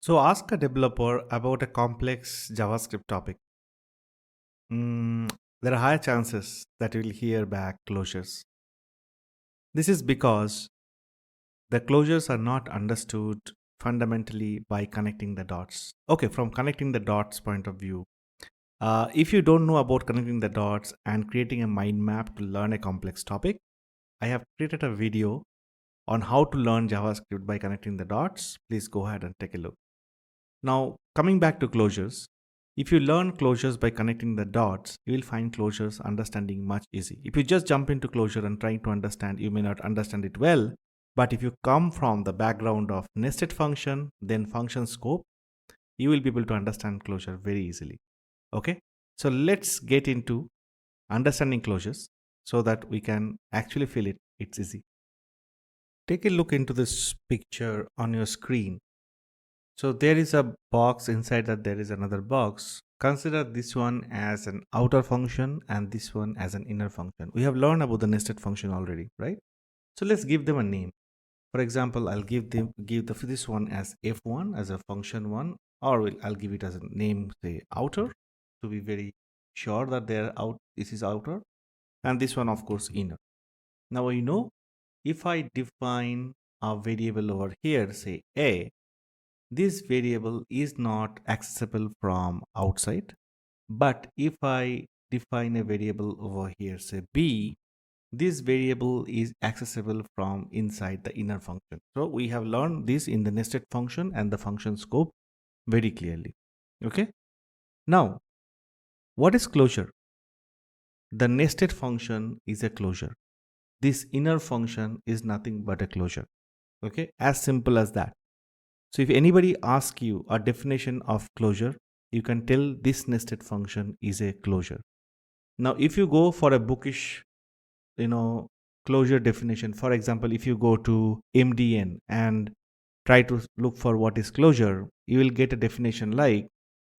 So ask a developer about a complex JavaScript topic. There are high chances that you will hear back closures. This is because the closures are not understood fundamentally by connecting the dots. Okay, from connecting the dots point of view, if you don't know about connecting the dots and creating a mind map to learn a complex topic, I have created a video on how to learn JavaScript by connecting the dots. Please go ahead and take a look. Now, coming back to closures, If you learn closures by connecting the dots, you will find closures understanding much easy. If you just jump into closure and trying to understand, you may not understand it well. But if you come from the background of nested function, then function scope, you will be able to understand closure very easily. Okay, so let's get into understanding closures so that we can actually feel it. It's easy. Take a look into this picture on your screen. So there is a box, inside that there is another box. Consider this one as an outer function and this one as an inner function. We have learned about the nested function already, right? So let's give them a name. For example, I'll give this one as f1 as a function one, or I'll give it as a name, say outer, to be very sure that they're out. This is outer, and this one, of course, inner. Now you know, if I define a variable over here, say a, this variable is not accessible from outside. But if I define a variable over here, say b, this variable is accessible from inside the inner function. So we have learned this in the nested function and the function scope very clearly. Okay. Now, what is closure? The nested function is a closure. This inner function is nothing but a closure. Okay. As simple as that. So if anybody asks you a definition of closure, you can tell this nested function is a closure. Now, if you go for a bookish, closure definition, for example, if you go to MDN and try to look for what is closure, you will get a definition like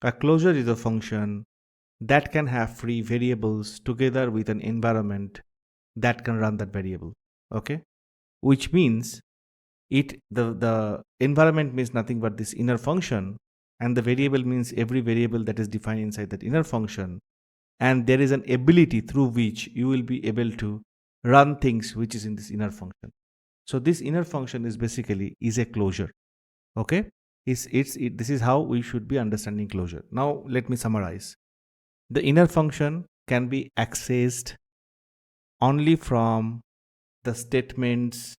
a closure is a function that can have free variables together with an environment that can run that variable. Okay, which means the environment means nothing but this inner function, and the variable means every variable that is defined inside that inner function, and there is an ability through which you will be able to run things which is in this inner function. So this inner function is basically is a closure. Okay, this is how we should be understanding closure. Now let me summarize. The inner function can be accessed only from the statements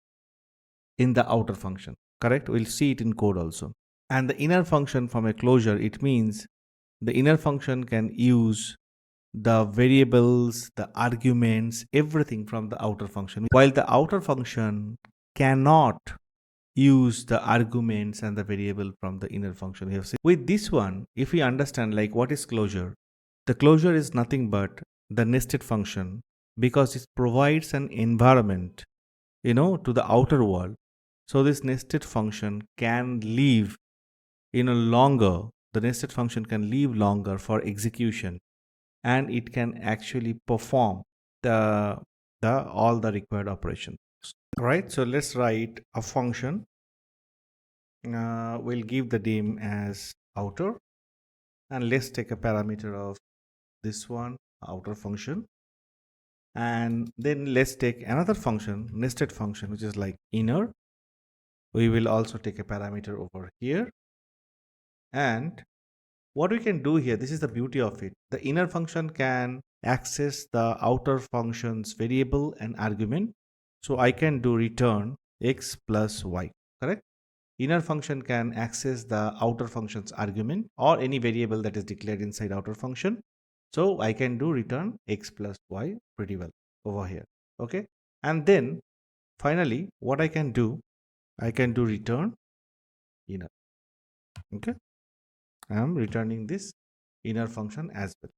in the outer function. Correct? We'll see it in code also. And the inner function from a closure, it means the inner function can use the variables, the arguments, everything from the outer function, while the outer function cannot use the arguments and the variable from the inner function. We have seen. With this one, if we understand like what is closure, the closure is nothing but the nested function, because it provides an environment, to the outer world. So this nested function can live longer. The nested function can live longer for execution, and it can actually perform all the required operations. Right. So let's write a function. We'll give the name as outer, and let's take a parameter of this one, outer function, and then let's take another function, nested function, which is like inner. We will also take a parameter over here, and what we can do here, this is the beauty of it. The inner function can access the outer function's variable and argument. So I can do return x plus y, correct? Inner function can access the outer function's argument or any variable that is declared inside outer function. So I can do return x plus y pretty well over here. Okay. And then finally, what I can do return inner. Okay. I am returning this inner function as well.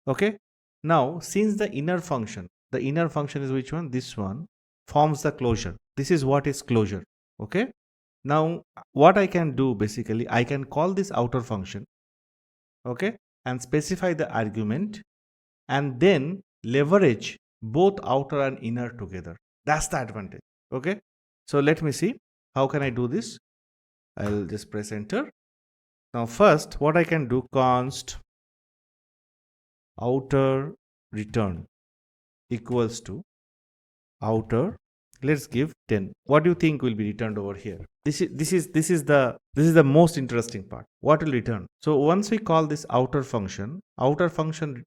Okay. Now, since the inner function is which one? This one forms the closure. This is what is closure. Okay. Now, what I can do basically, I can call this outer function. Okay. And specify the argument, and then leverage both outer and inner together. That's the advantage. Okay. So let me see. How can I do this? I'll just press enter. Now first, what I can do, const outer return equals to outer. Let's give 10. What do you think will be returned over here? This is the most interesting part. What will return? So once we call this outer function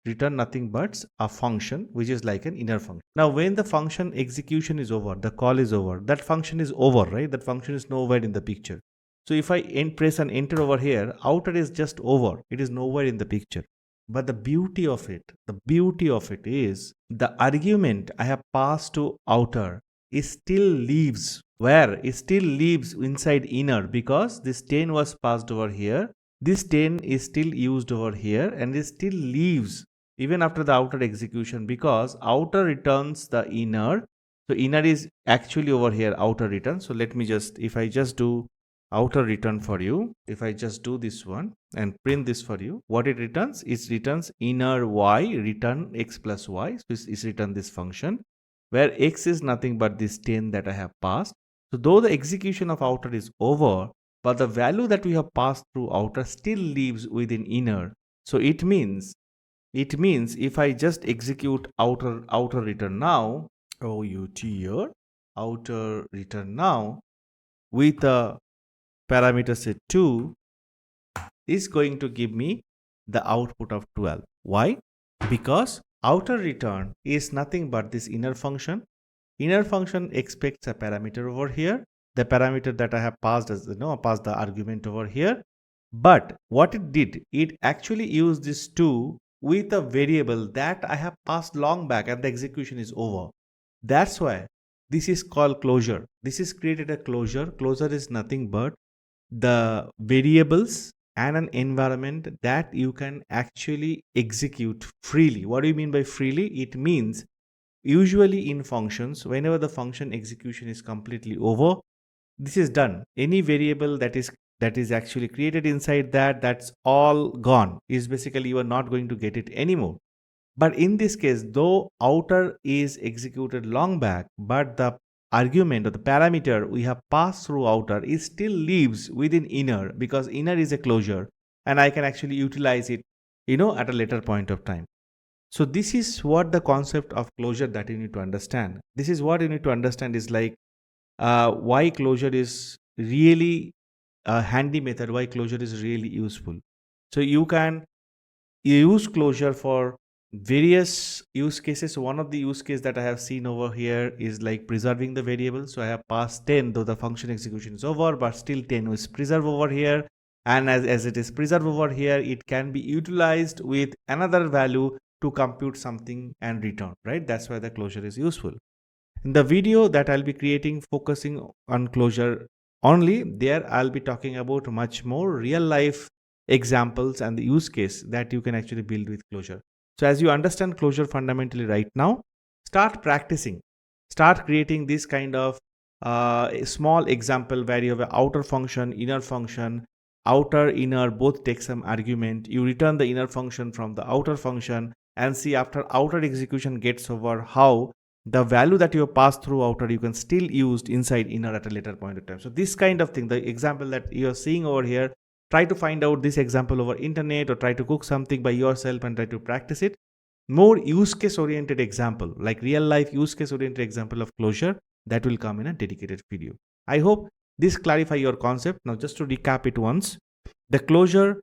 return nothing but a function which is like an inner function. Now when the function execution is over, the call is over, that function is over, right? That function is nowhere in the picture. So if I press and enter over here, outer is just over. It is nowhere in the picture. But the beauty of it is the argument I have passed to outer is still leaves where it still leaves inside inner, because this 10 was passed over here. This 10 is still used over here and it still leaves even after the outer execution, because outer returns the inner. So inner is actually over here, outer return. So let me just, if I just do outer return for you, if I just do this one and print this for you, what it returns? It returns inner y return x plus y. So it's return this function where x is nothing but this 10 that I have passed. So though the execution of outer is over, but the value that we have passed through outer still lives within inner. So it means if I just execute outer return now, out here, outer return now with a parameter set 2, is going to give me the output of 12. Why? Because outer return is nothing but this inner function. Inner function expects a parameter over here, the parameter that I have passed as passed the argument over here. But what it did, it actually used this 2 with a variable that I have passed long back and the execution is over. That's why this is called closure. This is created a closure. Closure is nothing but the variables and an environment that you can actually execute freely. What do you mean by freely? It means usually in functions, whenever the function execution is completely over, this is done. Any variable that is actually created inside that's all gone. Is basically you are not going to get it anymore. But in this case, though outer is executed long back, but the argument or the parameter we have passed through outer is still lives within inner, because inner is a closure and I can actually utilize it at a later point of time. So this is what the concept of closure that you need to understand. This is what you need to understand is like why closure is really a handy method, why closure is really useful. So you can use closure for various use cases. One of the use case that I have seen over here is like preserving the variable. So I have passed 10, though the function execution is over, but still 10 is preserved over here. And as it is preserved over here, it can be utilized with another value to compute something and return, right? That's why the closure is useful. In the video that I'll be creating focusing on closure only, there I'll be talking about much more real life examples and the use case that you can actually build with closure. So as you understand closure fundamentally right now, start practicing, start creating this kind of a small example where you have an outer function, inner function, outer, inner, both take some argument. You return the inner function from the outer function and see after outer execution gets over how the value that you have passed through outer you can still use inside inner at a later point of time. So this kind of thing, the example that you are seeing over here, try to find out this example over internet or try to cook something by yourself and try to practice it. More use case oriented example, like real life use case oriented example of closure, that will come in a dedicated video. I hope this clarify your concept. Now just to recap it once, the closure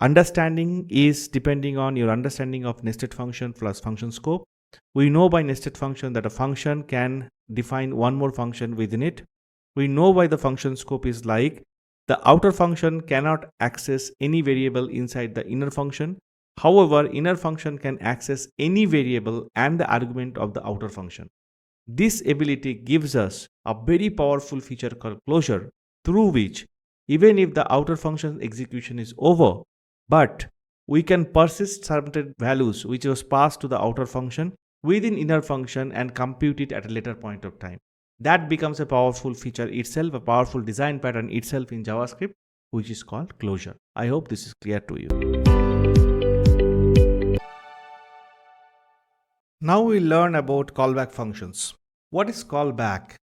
understanding is depending on your understanding of nested function plus function scope. We know by nested function that a function can define one more function within it. We know why the function scope is like the outer function cannot access any variable inside the inner function. However, inner function can access any variable and the argument of the outer function. This ability gives us a very powerful feature called closure, through which even if the outer function execution is over, but we can persist certain values which was passed to the outer function within inner function and compute it at a later point of time. That becomes a powerful feature itself, a powerful design pattern itself in JavaScript, which is called closure. I hope this is clear to you. Now we learn about callback functions. What is callback?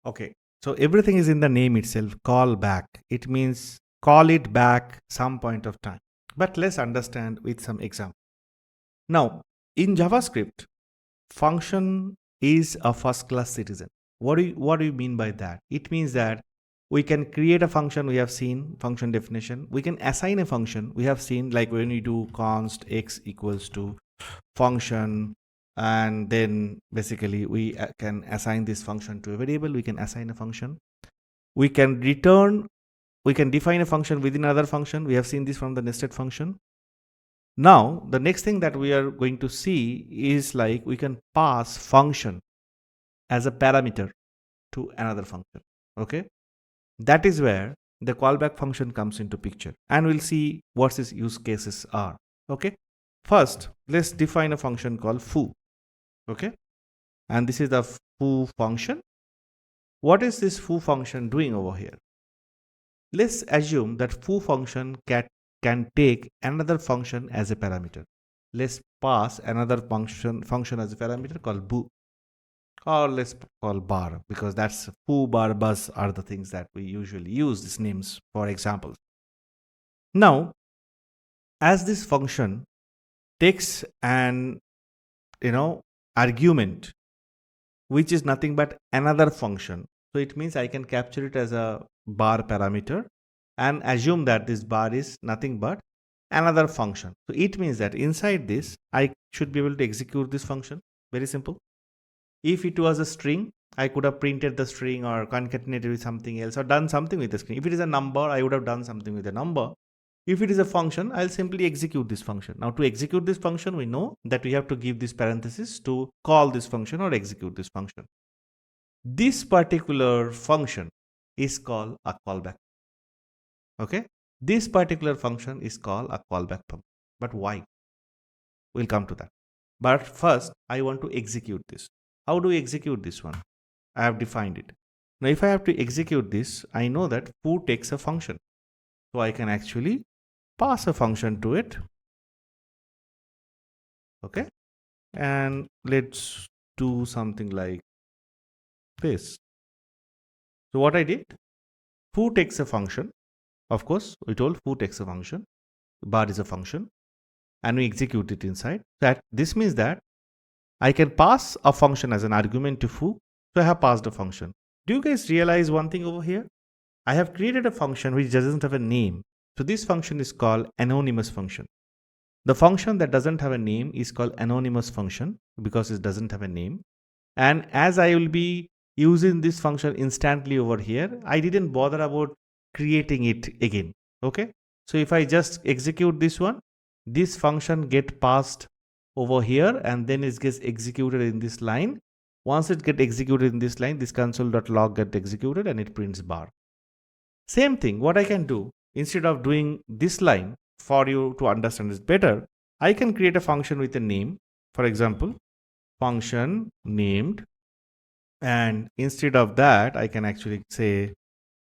Okay, so everything is in the name itself, callback. It means call it back some point of time. But let's understand with some example. Now, in JavaScript, function is a first class citizen. What do you mean by that? It means that we can create a function, we have seen function definition. We can assign a function, we have seen, like when we do const x equals to function, and then basically we can assign this function to a variable. We can assign a function. We can return we can define a function within another function. We have seen this from the nested function. Now, the next thing that we are going to see is like we can pass function as a parameter to another function. Okay, that is where the callback function comes into picture, and we'll see what its use cases are. Okay, first let's define a function called foo. Okay, and this is the foo function. What is this foo function doing over here? Let's assume that foo function can take another function as a parameter. Let's pass another function as a parameter called boo, or let's call bar, because that's foo, bar, buzz are the things that we usually use these names for examples. Now, as this function takes an argument which is nothing but another function, so it means I can capture it as a bar parameter and assume that this bar is nothing but another function. So it means that inside this I should be able to execute this function. Very simple. If it was a string, I could have printed the string or concatenated with something else or done something with the string. If it is a number, I would have done something with a number. If it is a function, I'll simply execute this function. Now, to execute this function, we know that we have to give this parenthesis to call this function or execute this function. This particular function is called a callback. Okay, this particular function is called a callback function. But why? We'll come to that. But first, I want to execute this. How do we execute this one? I have defined it. Now, if I have to execute this, I know that foo takes a function. So I can actually pass a function to it. Okay, and let's do something like this. So what I did, foo takes a function. Of course, we told foo takes a function, bar is a function, and we execute it inside. That this means that I can pass a function as an argument to foo. So I have passed a function. Do you guys realize one thing over here? I have created a function which doesn't have a name. So this function is called anonymous function. The function that doesn't have a name is called anonymous function because it doesn't have a name. And as I will be using this function instantly over here, I didn't bother about creating it again. Okay, so if I just execute this one, this function get passed over here and then it gets executed in this line. Once it gets executed in this line, this console.log gets executed and it prints bar. Same thing, what I can do, instead of doing this line, for you to understand this better, I can create a function with a name. For example, function named, and instead of that, I can actually say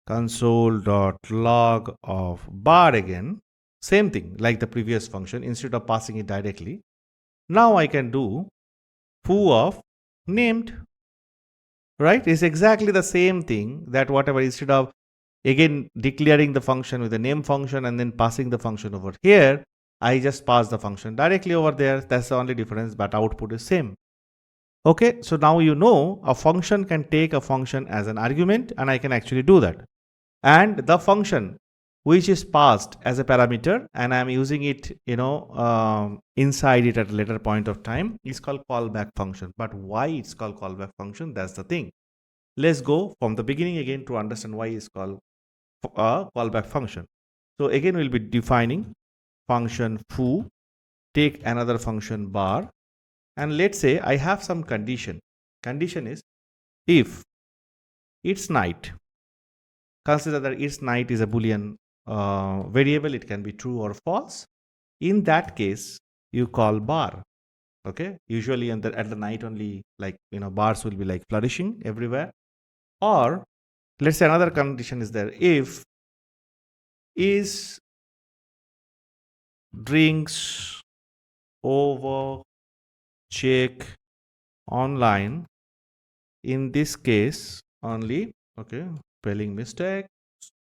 console.log of bar again. Same thing like the previous function, instead of passing it directly. Now I can do foo of named, right? It's exactly the same thing that whatever, instead of again declaring the function with the name function and then passing the function over here, I just pass the function directly over there. That's the only difference, but output is same. Okay, so now you know a function can take a function as an argument and I can actually do that. And the function which is passed as a parameter and I'm using it, inside it at a later point of time is called callback function. But why it's called callback function? That's the thing. Let's go from the beginning again to understand why it's called a callback function. So again, we'll be defining function foo, take another function bar, and let's say I have some condition. Condition is if it's night. Consider that it's night is a Boolean variable. It can be true or false. In that case, you call bar. Okay. Usually at the night only, like, bars will be like flourishing everywhere. Or let's say another condition is there. If is drinks over check online, in this case only, okay, spelling mistake,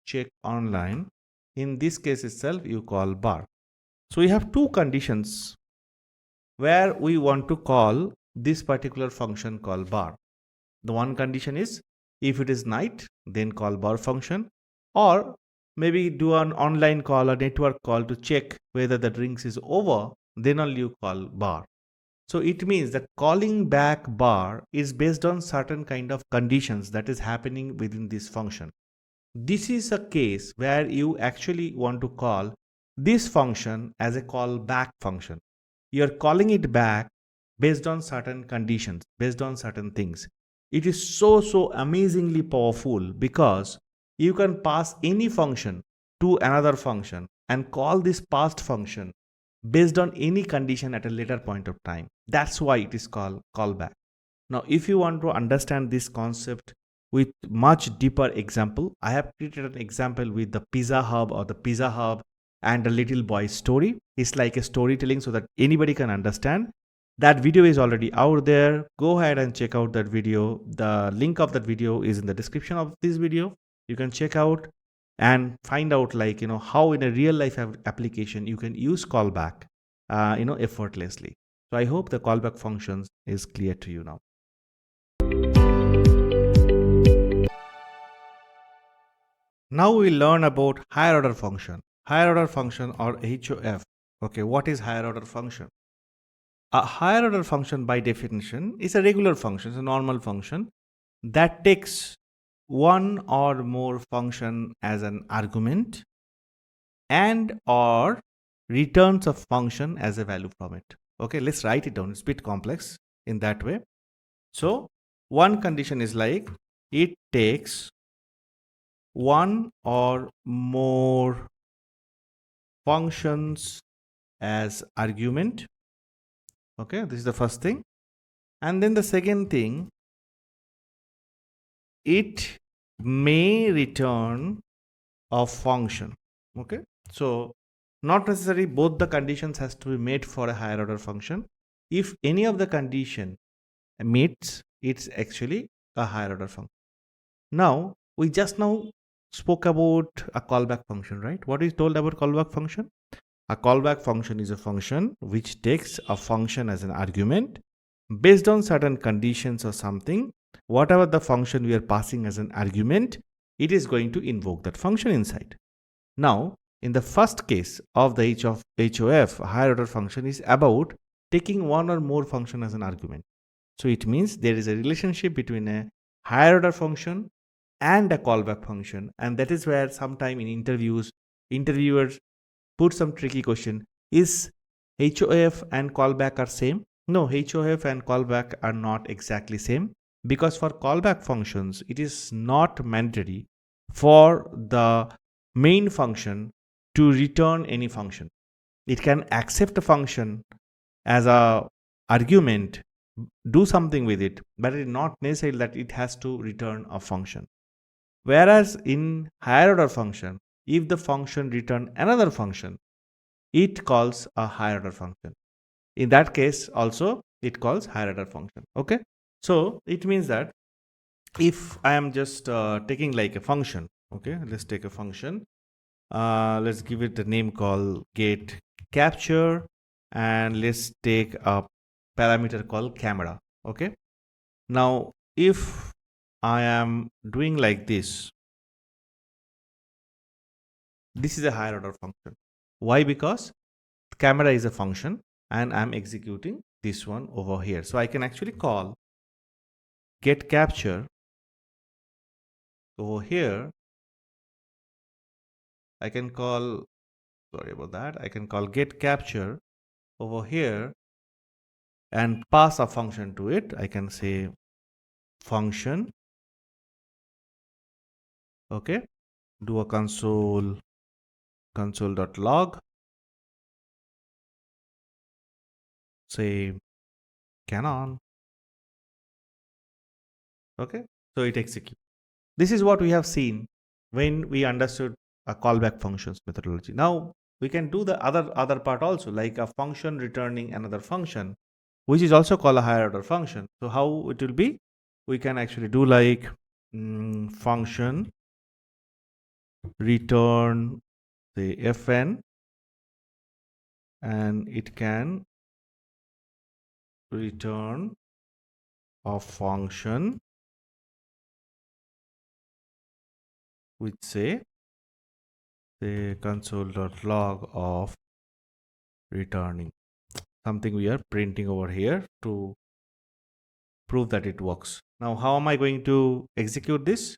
check online, in this case itself you call bar. So we have two conditions where we want to call this particular function called bar. The one condition is if it is night, then call bar function, or maybe do an online call or network call to check whether the drinks is over, then only you call bar. So it means that calling back bar is based on certain kind of conditions that is happening within this function. This is a case where you actually want to call this function as a callback function. You're calling it back based on certain conditions, based on certain things. It is so amazingly powerful because you can pass any function to another function and call this passed function based on any condition at a later point of time. That's why it is called callback. Now, if you want to understand this concept with much deeper example, I have created an example with the Pizza Hub or the Pizza Hub and the little boy's story. It's like a storytelling so that anybody can understand. That video is already out there. Go ahead and check out that video. The link of that video is in the description of this video. You can check out and find out how in a real life application you can use callback effortlessly. So I hope the callback functions is clear to you now. Now we learn about higher order function. Higher order function or HOF. Okay, what is higher order function? A higher order function by definition is a regular function, it's a normal function that takes one or more function as an argument and or returns a function as a value from it. Okay, let's write it down. It's a bit complex in that way. So one condition is like it takes one or more functions as argument. Okay, this is the first thing. And then the second thing, it may return a function. Okay, so not necessarily both the conditions has to be met for a higher order function. If any of the condition meets, it's actually a higher order function. Now we just now spoke about a callback function, right? What is told about callback function? A callback function is a function which takes a function as an argument based on certain conditions or something. Whatever the function we are passing as an argument, it is going to invoke that function inside. Now, in the first case of the HOF, higher order function is about taking one or more function as an argument. So it means there is a relationship between a higher order function and a callback function, and that is where sometime in interviews, interviewers put some tricky question. Is HOF and callback are same? No, HOF and callback are not exactly same, because for callback functions, it is not mandatory for the main function to return any function. It can accept a function as a argument, do something with it, but it is not necessary that it has to return a function. Whereas in higher order function, if the function return another function, it calls a higher order function. In that case also it calls higher order function. Okay, so it means that if I am just taking like a function, okay, let's take a function, let's give it the name called get capture, and let's take a parameter called camera. Okay, now if I am doing like this is a higher order function. Why? Because camera is a function and I'm executing this one over here. So I can actually call get capture over here. I can call, sorry about that, I can call get capture over here and pass a function to it. I can say function, okay, do a console.log, say canon. Okay, so it executes. This is what we have seen when we understood a callback functions methodology. Now we can do the other part also, like a function returning another function, which is also called a higher order function. So how it will be? We can actually do like function return the fn, and it can return a function which say the console.log of returning something we are printing over here to prove that it works. Now how am I going to execute this?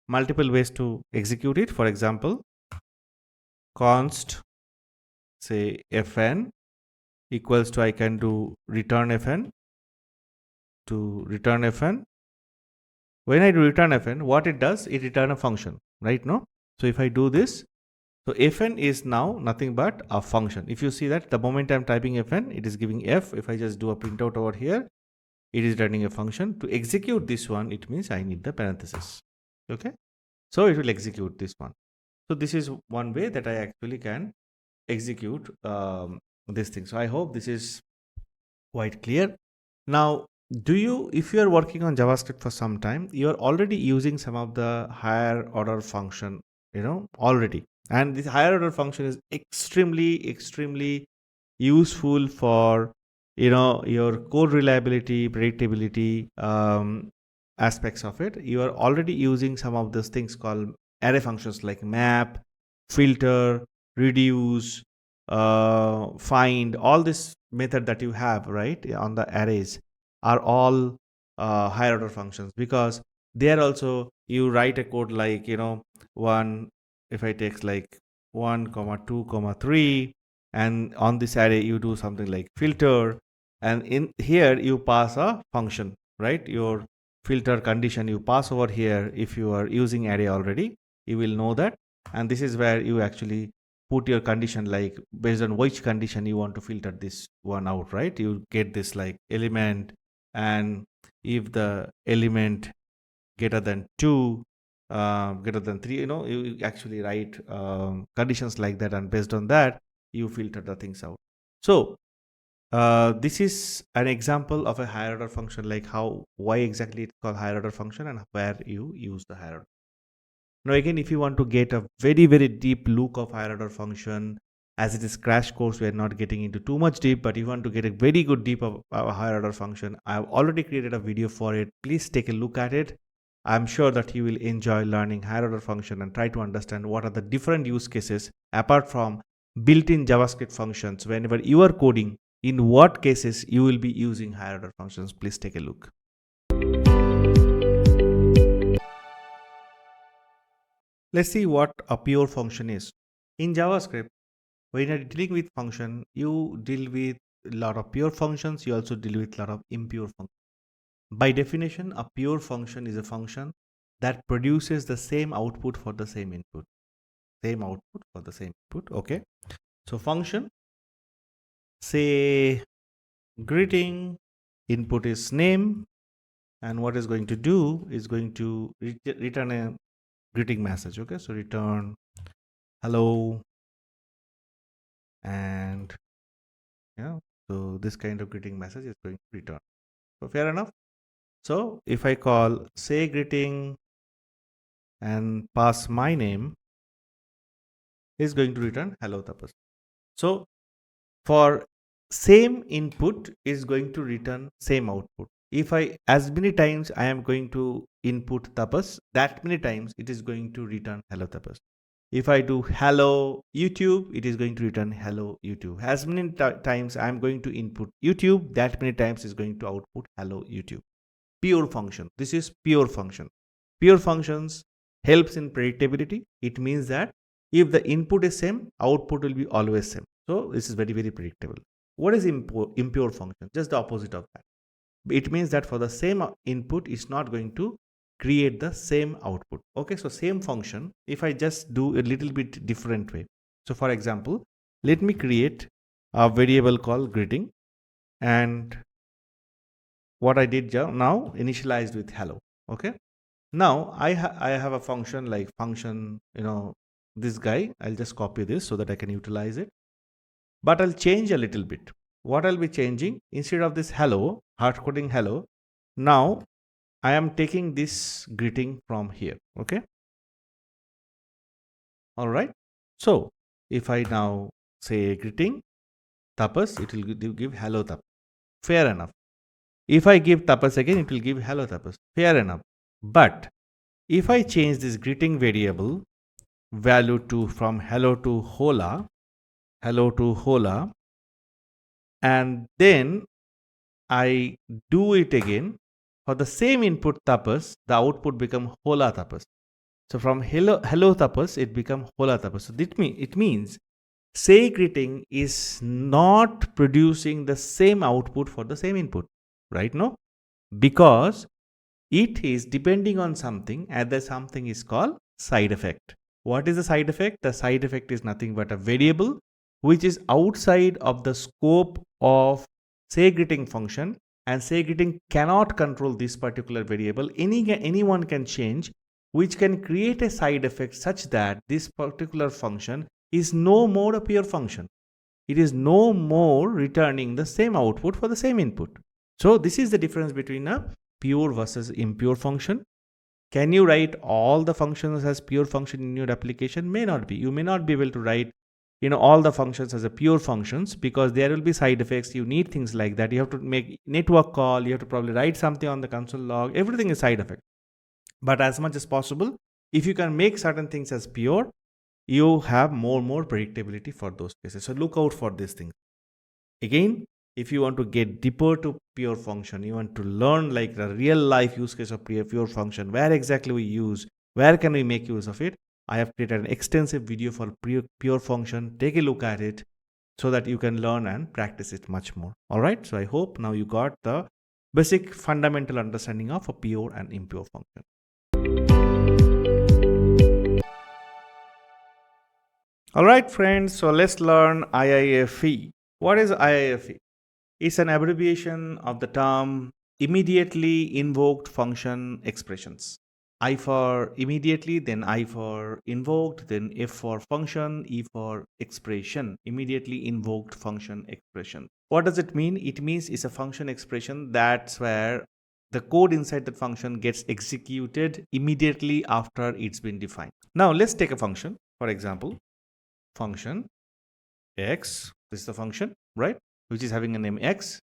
multiple ways to execute it. For example, const say fn equals to, I can do return fn to return fn. When I do return fn, what it does, it return a function, right? No. So if I do this, so fn is now nothing but a function. If you see that the moment I'm typing fn, it is giving f. If I just do a printout over here, it is returning a function. To execute this one, it means I need the parenthesis. Okay. So it will execute this one. So this is one way that I actually can execute this thing. So I hope this is quite clear. Now, if you are working on JavaScript for some time, you are already using some of the higher order function, already. And this higher order function is extremely useful for, your code reliability, predictability, aspects of it. You are already using some of those things called array functions like map, filter, reduce, find. All this method that you have right on the arrays are all higher order functions, because there also you write a code like, one, if I take like 1 comma 2 comma 3, and on this array you do something like filter, and in here you pass a function, right? Your filter condition you pass over here. If you are using array already, you will know that. And this is where you actually put your condition, like based on which condition you want to filter this one out, right? You get this like element, and if the element greater than 2, greater than 3, you actually write conditions like that, and based on that you filter the things out. So this is an example of a higher order function, like why exactly it's called higher order function and where you use the higher order. Now again, if you want to get a very deep look of higher order function, as it is crash course, we are not getting into too much deep, but if you want to get a very good deep of a higher order function, I have already created a video for it. Please take a look at it. I'm sure that you will enjoy learning higher order function and try to understand what are the different use cases apart from built-in JavaScript functions. Whenever you are coding, in what cases you will be using higher order functions. Please take a look. Let's see what a pure function is. In JavaScript, when you're dealing with function, you deal with a lot of pure functions. You also deal with a lot of impure functions. By definition, a pure function is a function that produces the same output for the same input. Same output for the same input. Okay. So function, say greeting, input is name, and what is going to do is going to return a greeting message. Okay. So return hello, and so this kind of greeting message is going to return. So fair enough. So if I call say greeting and pass my name, is going to return hello Tapas. So for same input is going to return same output. If as many times I am going to input Tapas, that many times it is going to return hello Tapas. If I do hello YouTube, it is going to return hello YouTube. As many times I am going to input YouTube, that many times is going to output hello YouTube. Pure function. This is pure function. Pure functions helps in predictability. It means that if the input is same, output will be always same. So this is very predictable. What is impure function? Just the opposite of that. It means that for the same input, it's not going to create the same output. Okay, so same function, if I just do a little bit different way. So for example, let me create a variable called greeting, and what I did now initialized with hello. Okay, now I have a function like function, this guy. I'll just copy this so that I can utilize it, but I'll change a little bit. What I'll be changing, instead of this hello, hard coding hello, now I am taking this greeting from here. Okay, all right. So if I now say greeting Tapas, it will give hello Tapas. Fair enough. If I give Tapas again, it will give hello Tapas. Fair enough. But if I change this greeting variable value from hello to hola, and then I do it again for the same input Tapas, the output become hola Tapas. So from hello tapas, it become hola tapas. So it means say greeting is not producing the same output for the same input, right? No, because it is depending on something, and the something is called side effect. What is the side effect? The side effect is nothing but a variable which is outside of the scope of say greeting function, and say greeting cannot control this particular variable. Anyone can change, which can create a side effect such that this particular function is no more a pure function. It is no more returning the same output for the same input. So this is the difference between a pure versus impure function. Can you write all the functions as pure function in your application? May not be. You may not be able to write all the functions as a pure functions, because there will be side effects. You need things like that. You have to make network call. You have to probably write something on the console log. Everything is side effect. But as much as possible, if you can make certain things as pure, you have more predictability for those cases. So look out for these things. Again, if you want to get deeper to pure function, you want to learn like the real life use case of pure function, where exactly we use, where can we make use of it, I have created an extensive video for pure function. Take a look at it so that you can learn and practice it much more. All right, so I hope now you got the basic fundamental understanding of a pure and impure function. All right, friends, so let's learn IIFE. What is IIFE? It's an abbreviation of the term immediately invoked function expressions. I for immediately, then I for invoked, then F for function, E for expression, immediately invoked function expression. What does it mean? It means it's a function expression. That's where the code inside that function gets executed immediately after it's been defined. Now let's take a function. For example, function x, this is the function, right, which is having a name x.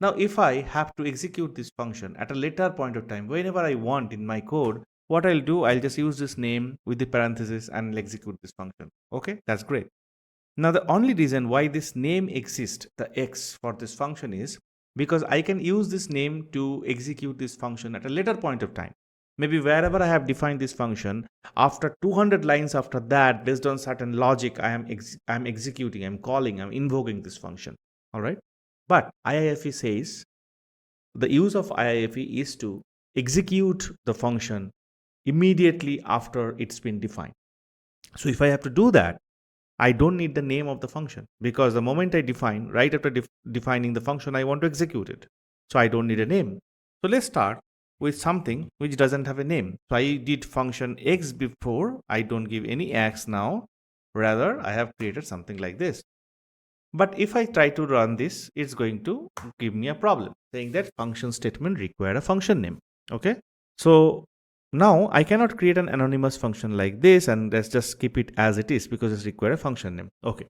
Now if I have to execute this function at a later point of time, whenever I want in my code, what I'll do, I'll just use this name with the parenthesis and I'll execute this function. Okay, that's great. Now the only reason why this name exists, the x for this function, is because I can use this name to execute this function at a later point of time. Maybe wherever I have defined this function, after 200 lines after that, based on certain logic, I'm executing, I'm calling, I'm invoking this function. All right. But IIFE says the use of IIFE is to execute the function immediately after it's been defined. So if I have to do that, I don't need the name of the function, because the moment I define, right after defining the function, I want to execute it. So I don't need a name. So let's start with something which doesn't have a name. So I did function x before. I don't give any x now. Rather, I have created something like this. But if I try to run this, it's going to give me a problem saying that function statement require a function name. Okay. So now I cannot create an anonymous function like this and let's just keep it as it is because it's require a function name. Okay.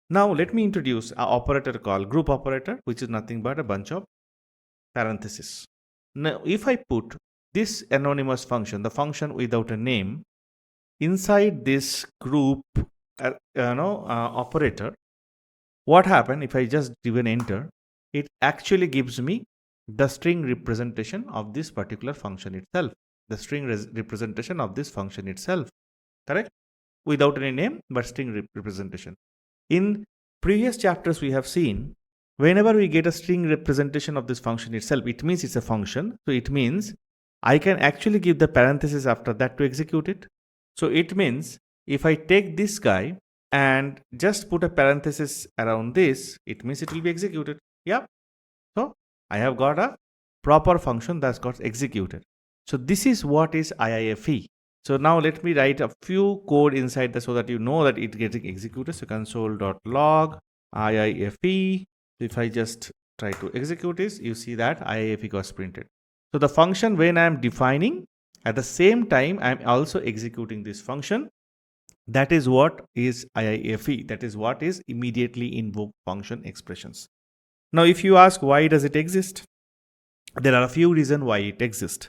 Now let me introduce an operator called group operator, which is nothing but a bunch of parentheses. Now if I put this anonymous function, the function without a name, inside this group operator, what happened if I just given enter, it actually gives me the string representation of this particular function itself, the string representation of this function itself, correct? Without any name, but string representation. In previous chapters, we have seen whenever we get a string representation of this function itself, it means it's a function. So it means I can actually give the parenthesis after that to execute it. So it means if I take this guy and just put a parenthesis around this, it means it will be executed. Yeah. So I have got a proper function that's got executed. So this is what is IIFE. So now let me write a few code inside that so that you know that it's getting executed. So console.log IIFE. If I just try to execute this, you see that IIFE got printed. So the function when I'm defining, at the same time, I'm also executing this function. That is what is IIFE. That is what is immediately invoked function expressions. Now, if you ask why does it exist, there are a few reasons why it exists.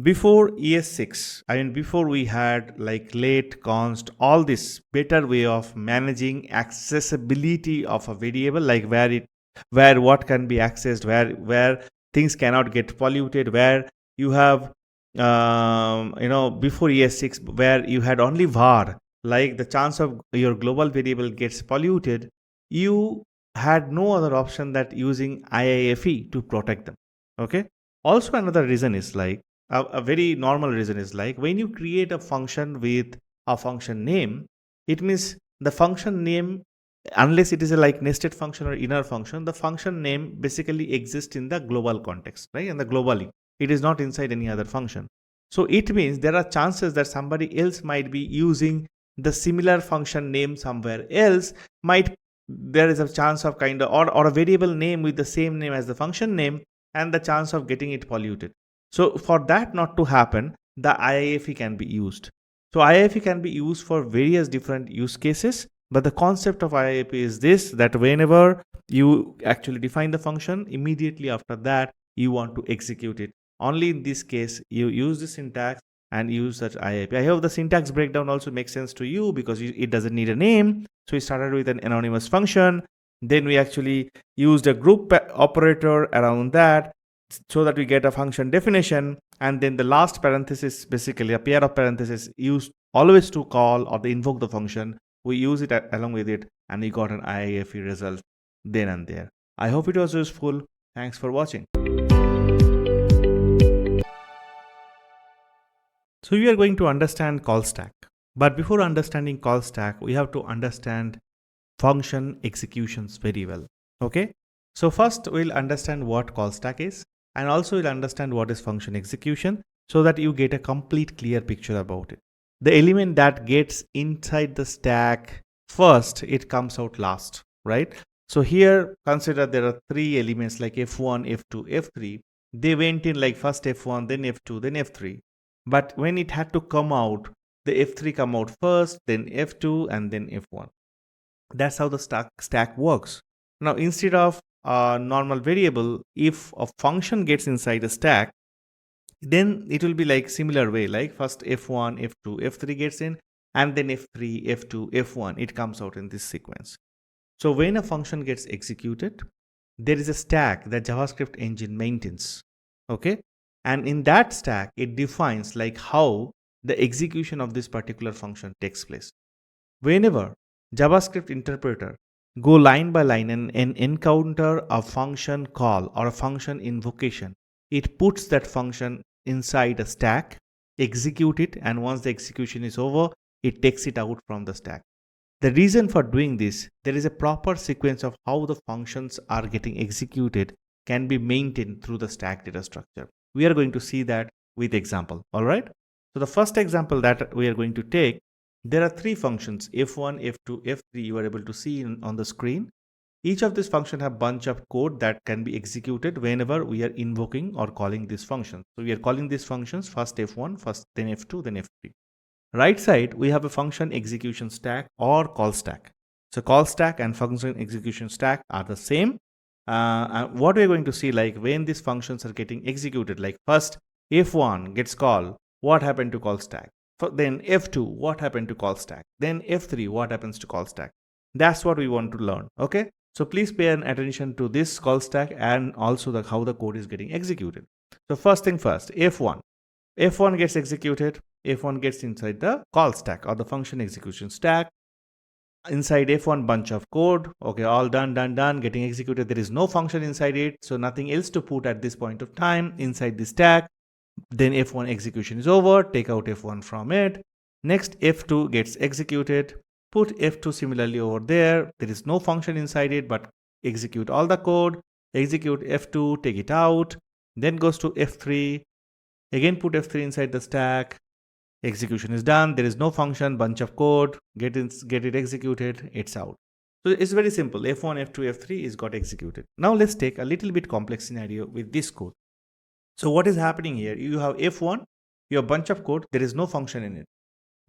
Before ES6, before we had like late, const, all this better way of managing accessibility of a variable, like where what can be accessed, where things cannot get polluted, where you have before ES6, where you had only var, like the chance of your global variable gets polluted, you had no other option that using IIFE to protect them. Okay. Also, another reason is like a very normal reason is like when you create a function with a function name, it means the function name, unless it is a like nested function or inner function, the function name basically exists in the global context, right? And the globally, it is not inside any other function. So it means there are chances that somebody else might be using the similar function name somewhere else. Might there is a chance of kind of or a variable name with the same name as the function name, and the chance of getting it polluted. So for that not to happen, the IIFE can be used. So IIFE can be used for various different use cases, but the concept of IIFE is this, that whenever you actually define the function, immediately after that you want to execute it. Only in this case you use the syntax and use such IIFE. I hope the syntax breakdown also makes sense to you, because it doesn't need a name. So we started with an anonymous function, then we actually used a group operator around that so that we get a function definition, and then the last parenthesis, basically a pair of parentheses used always to call or to invoke the function. We use it along with it, and we got an IIFE result then and there. I hope it was useful. Thanks for watching. So we are going to understand call stack. But before understanding call stack, we have to understand function executions very well. Okay. So first we'll understand what call stack is, and also we'll understand what is function execution, so that you get a complete clear picture about it. The element that gets inside the stack first, it comes out last, right? So here consider there are three elements like F1, F2, F3. They went in like first F1, then F2, then F3. But when it had to come out, the F3 come out first, then F2, and then F1. That's how the stack works. Now, instead of a normal variable, if a function gets inside a stack, then it will be like similar way, like first F1, F2, F3 gets in, and then F3, F2, F1, it comes out in this sequence. So when a function gets executed, there is a stack that JavaScript engine maintains. Okay. And in that stack, it defines like how the execution of this particular function takes place. Whenever JavaScript interpreter go line by line and encounter a function call or a function invocation, it puts that function inside a stack, execute it, and once the execution is over, it takes it out from the stack. The reason for doing this, there is a proper sequence of how the functions are getting executed can be maintained through the stack data structure. We are going to see that with example. All right. So the first example that we are going to take, there are three functions, F1, F2, F3, you are able to see on the screen. Each of these functions have bunch of code that can be executed whenever we are invoking or calling these functions. So we are calling these functions first F1, first then F2, then F3. Right side, we have a function execution stack or call stack. So call stack and function execution stack are the same. What we're going to see, like when these functions are getting executed, like first F1 gets called, what happened to call stack? Then F2, what happened to call stack? Then F3, what happens to call stack? That's what we want to learn. Okay. So please pay attention to this call stack and also how the code is getting executed. So first thing first, F1 gets executed. F1 gets inside the call stack or the function execution stack. Inside F1 bunch of code. Okay, all done, getting executed. There is no function inside it, so nothing else to put at this point of time inside the stack. Then F1 execution is over, take out F1 from it. Next, F2 gets executed. Put F2 similarly over there. There is no function inside it, but execute all the code. Execute F2, take it out. Then goes to F3. Again, put F3 inside the stack. Execution is done. There is no function, bunch of code. Get it executed. It's out. So it's very simple. F1, F2, F3 is got executed. Now let's take a little bit complex scenario with this code. So what is happening here? You have F1, you have bunch of code. There is no function in it.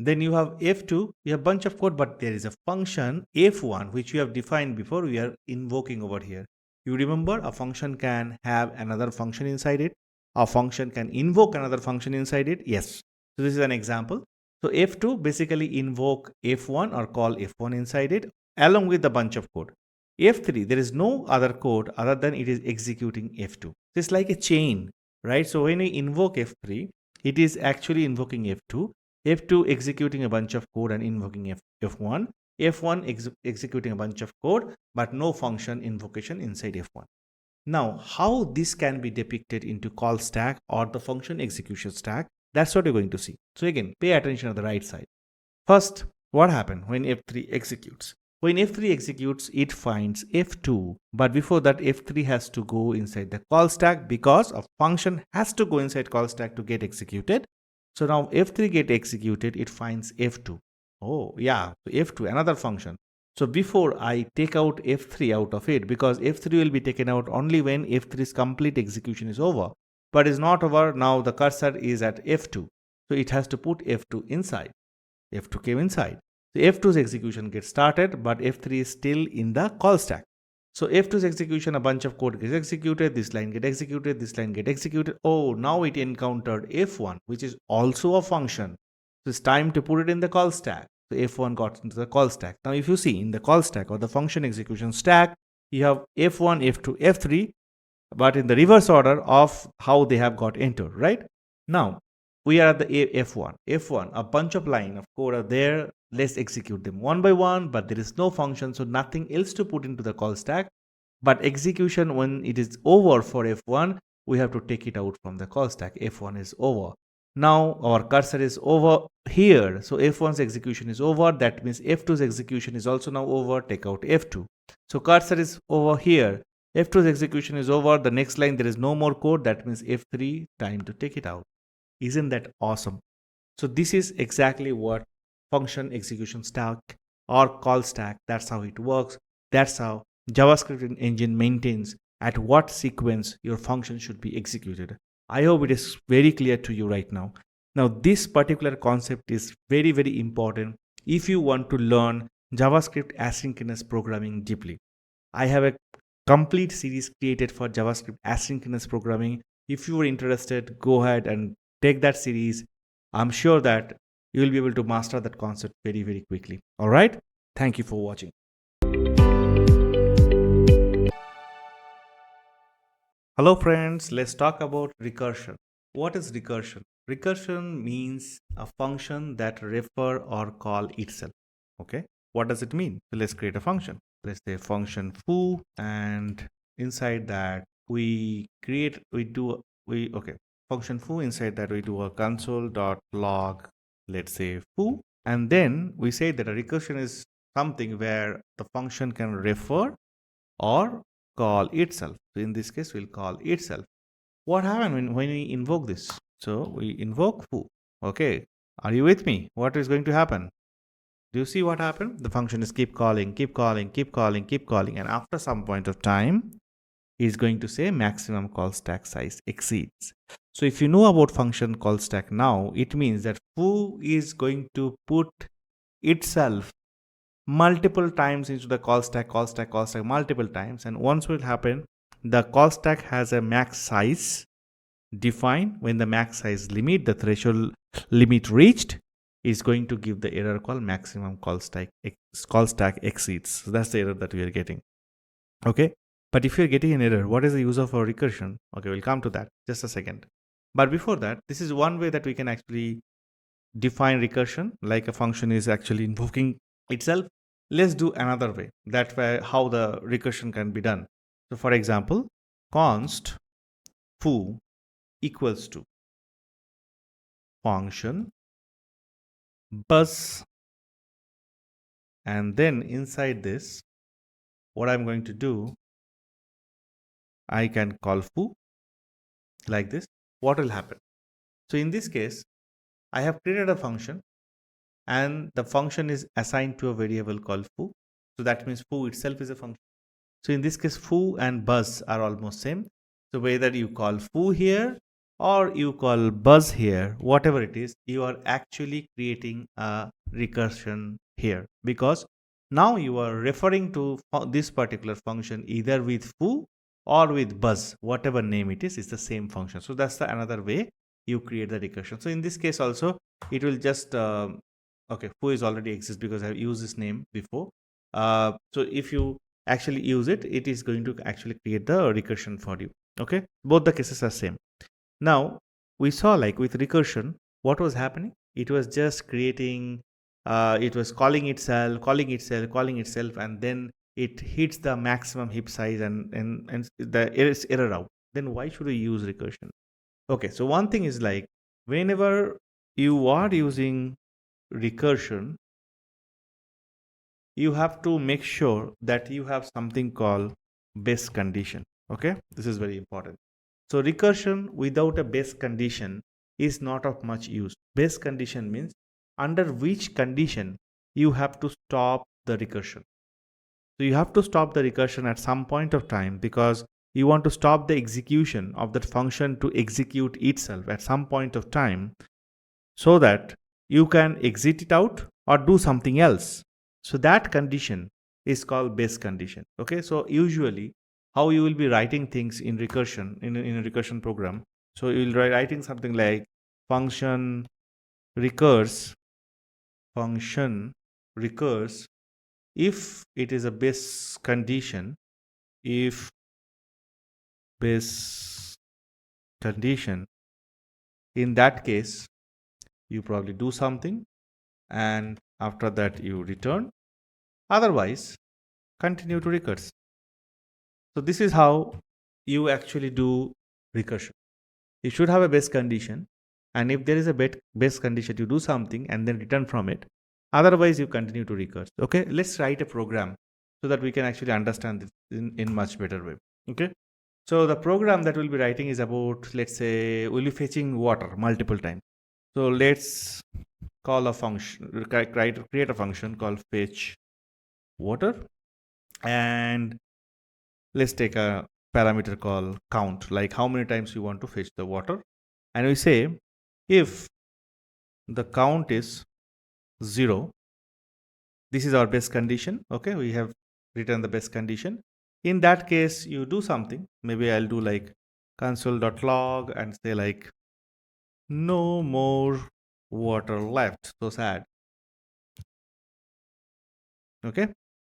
Then you have F2, you have bunch of code, but there is a function F1 which we have defined before. We are invoking over here. You remember a function can have another function inside it. A function can invoke another function inside it. Yes. So this is an example. So F2 basically invoke F1 or call F1 inside it along with a bunch of code. F3, there is no other code other than it is executing F2. It's like a chain, right? So when we invoke F3, it is actually invoking F2, F2 executing a bunch of code and invoking F1, F1 executing a bunch of code, but no function invocation inside F1. Now, how this can be depicted into call stack or the function execution stack, that's what you're going to see. So again, pay attention on the right side. First, what happened when F3 executes? When F3 executes, it finds F2, but before that, F3 has to go inside the call stack because a function has to go inside call stack to get executed. So now F3 get executed, it finds F2. Oh yeah, F2, another function. So before I take out F3 out of it, because F3 will be taken out only when F3's complete execution is over, but is not over. Now the cursor is at F2. So it has to put F2 inside. F2 came inside. So F2's execution gets started, but F3 is still in the call stack. So F2's execution, a bunch of code gets executed, this line get executed, this line get executed. Oh, now it encountered F1, which is also a function. So it's time to put it in the call stack. So F1 got into the call stack. Now if you see in the call stack or the function execution stack, you have F1, F2, F3, but in the reverse order of how they have got entered, right? Now, we are at the F1. F1, a bunch of line of code are there. Let's execute them one by one, but there is no function, so nothing else to put into the call stack. But execution, when it is over for F1, we have to take it out from the call stack. F1 is over. Now our cursor is over here. So F1's execution is over. That means F2's execution is also now over. Take out F2. So cursor is over here. F2's execution is over. The next line, there is no more code. That means F3, time to take it out. Isn't that awesome? So this is exactly what function execution stack or call stack, that's how it works. That's how JavaScript engine maintains at what sequence your function should be executed. I hope it is very clear to you right now. Now, this particular concept is very, very important if you want to learn JavaScript asynchronous programming deeply. I have a complete series created for JavaScript asynchronous programming. If you are interested, go ahead and take that series. I'm sure that you will be able to master that concept very, very quickly. All right. Thank you for watching. Hello friends, let's talk about recursion. What is recursion? Recursion means a function that refer or call itself. Okay. What does it mean? So let's create a function. Let's say function foo, and inside that function foo. Inside that we do a console.log, let's say foo, and then we say that a recursion is something where the function can refer or call itself. So in this case, we'll call itself. What happened when we invoke this? So we invoke foo. Okay, are you with me? What is going to happen? Do you see what happened? The function is keep calling, keep calling, keep calling, keep calling, and after some point of time, is going to say maximum call stack size exceeds. So if you know about function call stack now, it means that foo is going to put itself multiple times into the call stack multiple times, and once will happen, the call stack has a max size defined. When the max size limit, the threshold limit reached, is going to give the error called maximum call stack exceeds. So that's the error that we are getting. Okay, but if you're getting an error, what is the use of a recursion? Okay, we'll come to that just a second. But before that, this is one way that we can actually define recursion, like a function is actually invoking itself. Let's do another way. That's how the recursion can be done. So for example, const foo equals to function buzz, and then inside this, what I'm going to do, I can call foo like this. What will happen? So in this case, I have created a function, and the function is assigned to a variable called foo. So that means foo itself is a function. So in this case, foo and buzz are almost same. So whether you call foo here or you call buzz here, whatever it is, you are actually creating a recursion here, because now you are referring to this particular function either with foo or with buzz, whatever name it is the same function. So that's the another way you create the recursion. So in this case also, it will just okay, foo is already exists because I have used this name before. So if you actually use it, it is going to actually create the recursion for you. Okay, both the cases are same. Now we saw like with recursion, what was happening? It was just creating, it was calling itself, calling itself, and then it hits the maximum heap size and the error out. Then why should we use recursion? Okay, so one thing is like whenever you are using recursion, you have to make sure that you have something called base condition. Okay, this is very important. So recursion without a base condition is not of much use. Base condition means under which condition you have to stop the recursion. So you have to stop the recursion at some point of time because you want to stop the execution of that function to execute itself at some point of time so that you can exit it out or do something else. So that condition is called base condition. Okay, so usually how you will be writing things in recursion in a recursion program. So you will be writing something like function recurs if it is a base condition, if base condition, in that case you probably do something and after that you return, otherwise continue to recurse. So this is how you actually do recursion. You should have a base condition, and if there is a base condition, you do something and then return from it, otherwise you continue to recurse. Okay, let's write a program so that we can actually understand this in much better way. Okay, so the program that we'll be writing is about, let's say we'll be fetching water multiple times. So let's call a function, create a function called fetch water, and let's take a parameter called count, like how many times we want to fetch the water, and we say if the count is 0, this is our base condition. Okay, we have written the base condition. In that case you do something, maybe I'll do like console.log and say like no more water left, so sad. Okay,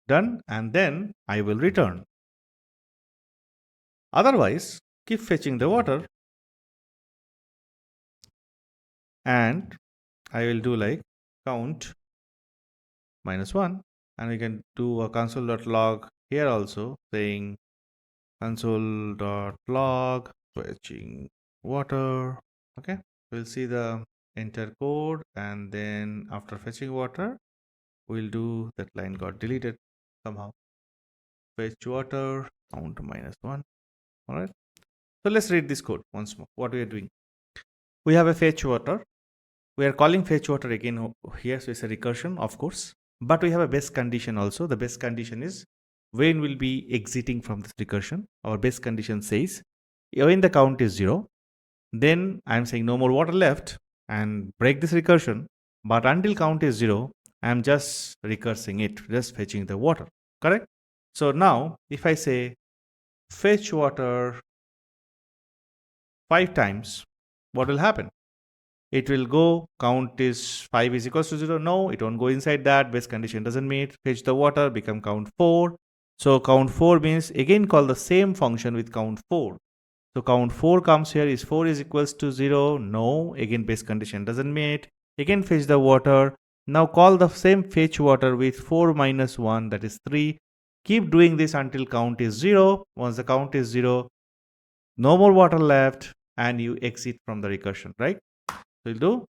done, and then I will return. Otherwise keep fetching the water and I will do like count -1, and we can do a console.log here also saying console.log fetching water. Okay, we'll see the enter code, and then after fetching water we'll do that line got deleted somehow, fetch water count -1. All right, so let's read this code once more. What we are doing, we have a fetch water, we are calling fetch water again here, so it's a recursion of course, but we have a base condition also. The base condition is when we'll be exiting from this recursion. Our base condition says when the count is 0, then I'm saying no more water left and break this recursion, but until count is 0 I'm just recursing it, just fetching the water, correct? So now if I say fetch water 5 times, what will happen? It will go, count is 5 is equals to 0. No, it won't go inside that. Base condition doesn't meet. Fetch the water, become count 4. So count 4 means again call the same function with count 4. So count 4 comes here, is 4 is equals to 0. No, again base condition doesn't meet. Again fetch the water. Now call the same fetch water with 4 minus 1, that is 3. Keep doing this until count is 0. Once the count is 0, no more water left, and you exit from the recursion, right? So you'll do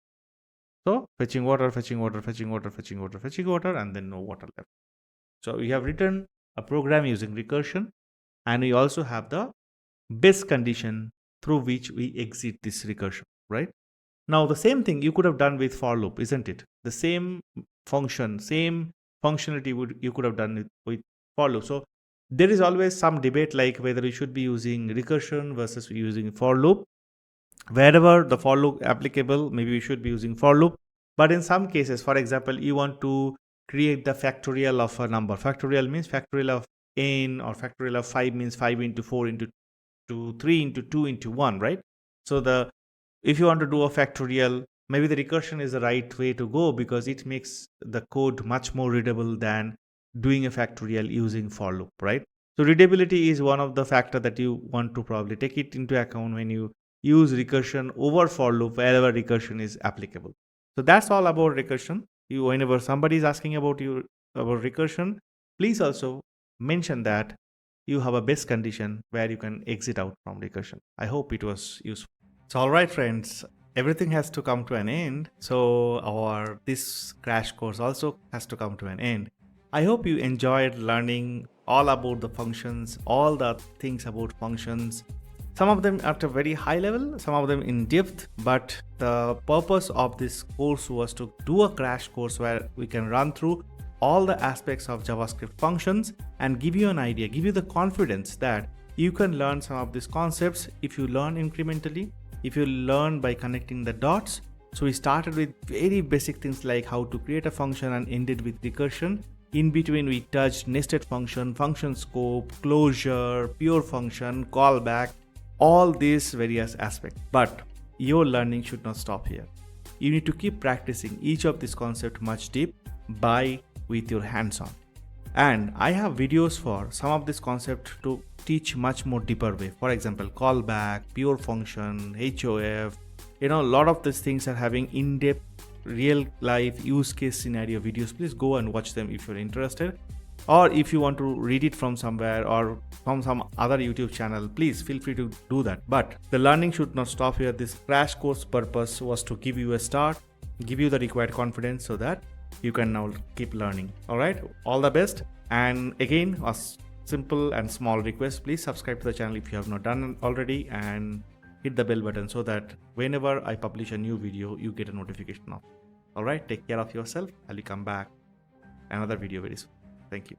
so fetching water, fetching water, fetching water, fetching water, fetching water, and then no water left. So we have written a program using recursion, and we also have the base condition through which we exit this recursion, right? Now the same thing you could have done with for loop, isn't it? The same function, same functionality you could have done with for loop. So there is always some debate like whether we should be using recursion versus using for loop. Wherever the for loop applicable, maybe we should be using for loop. But in some cases, for example, you want to create the factorial of a number. Factorial means factorial of n, or factorial of 5 means 5 into 4 into 2, 3 into 2 into 1, right? So if you want to do a factorial, maybe the recursion is the right way to go because it makes the code much more readable than doing a factorial using for loop, right? So readability is one of the factor that you want to probably take it into account when you use recursion over for loop wherever recursion is applicable. So that's all about recursion. Whenever somebody is asking about you about recursion, please also mention that you have a best condition where you can exit out from recursion. I hope it was useful. So all right, friends, everything has to come to an end. So our this crash course also has to come to an end. I hope you enjoyed learning all about the functions, all the things about functions. Some of them at a very high level, some of them in depth, but the purpose of this course was to do a crash course where we can run through all the aspects of JavaScript functions and give you an idea, give you the confidence that you can learn some of these concepts if you learn incrementally, if you learn by connecting the dots. So we started with very basic things like how to create a function and ended with recursion. In between, we touched nested function, function scope, closure, pure function, callback, all these various aspects. But your learning should not stop here. You need to keep practicing each of these concepts much deep by with your hands-on. And I have videos for some of this concept to teach much more deeper way. For example, callback, pure function, HOF, a lot of these things are having in-depth real life use case scenario videos. Please go and watch them if you're interested, or if you want to read it from somewhere or from some other YouTube channel, please feel free to do that. But the learning should not stop here. This crash course purpose was to give you a start, give you the required confidence so that you can now keep learning. All right, all the best. And again, a simple and small request, please subscribe to the channel if you have not done already, and hit the bell button so that whenever I publish a new video, you get a notification of. All right, take care of yourself. I'll come back another video very soon. Thank you.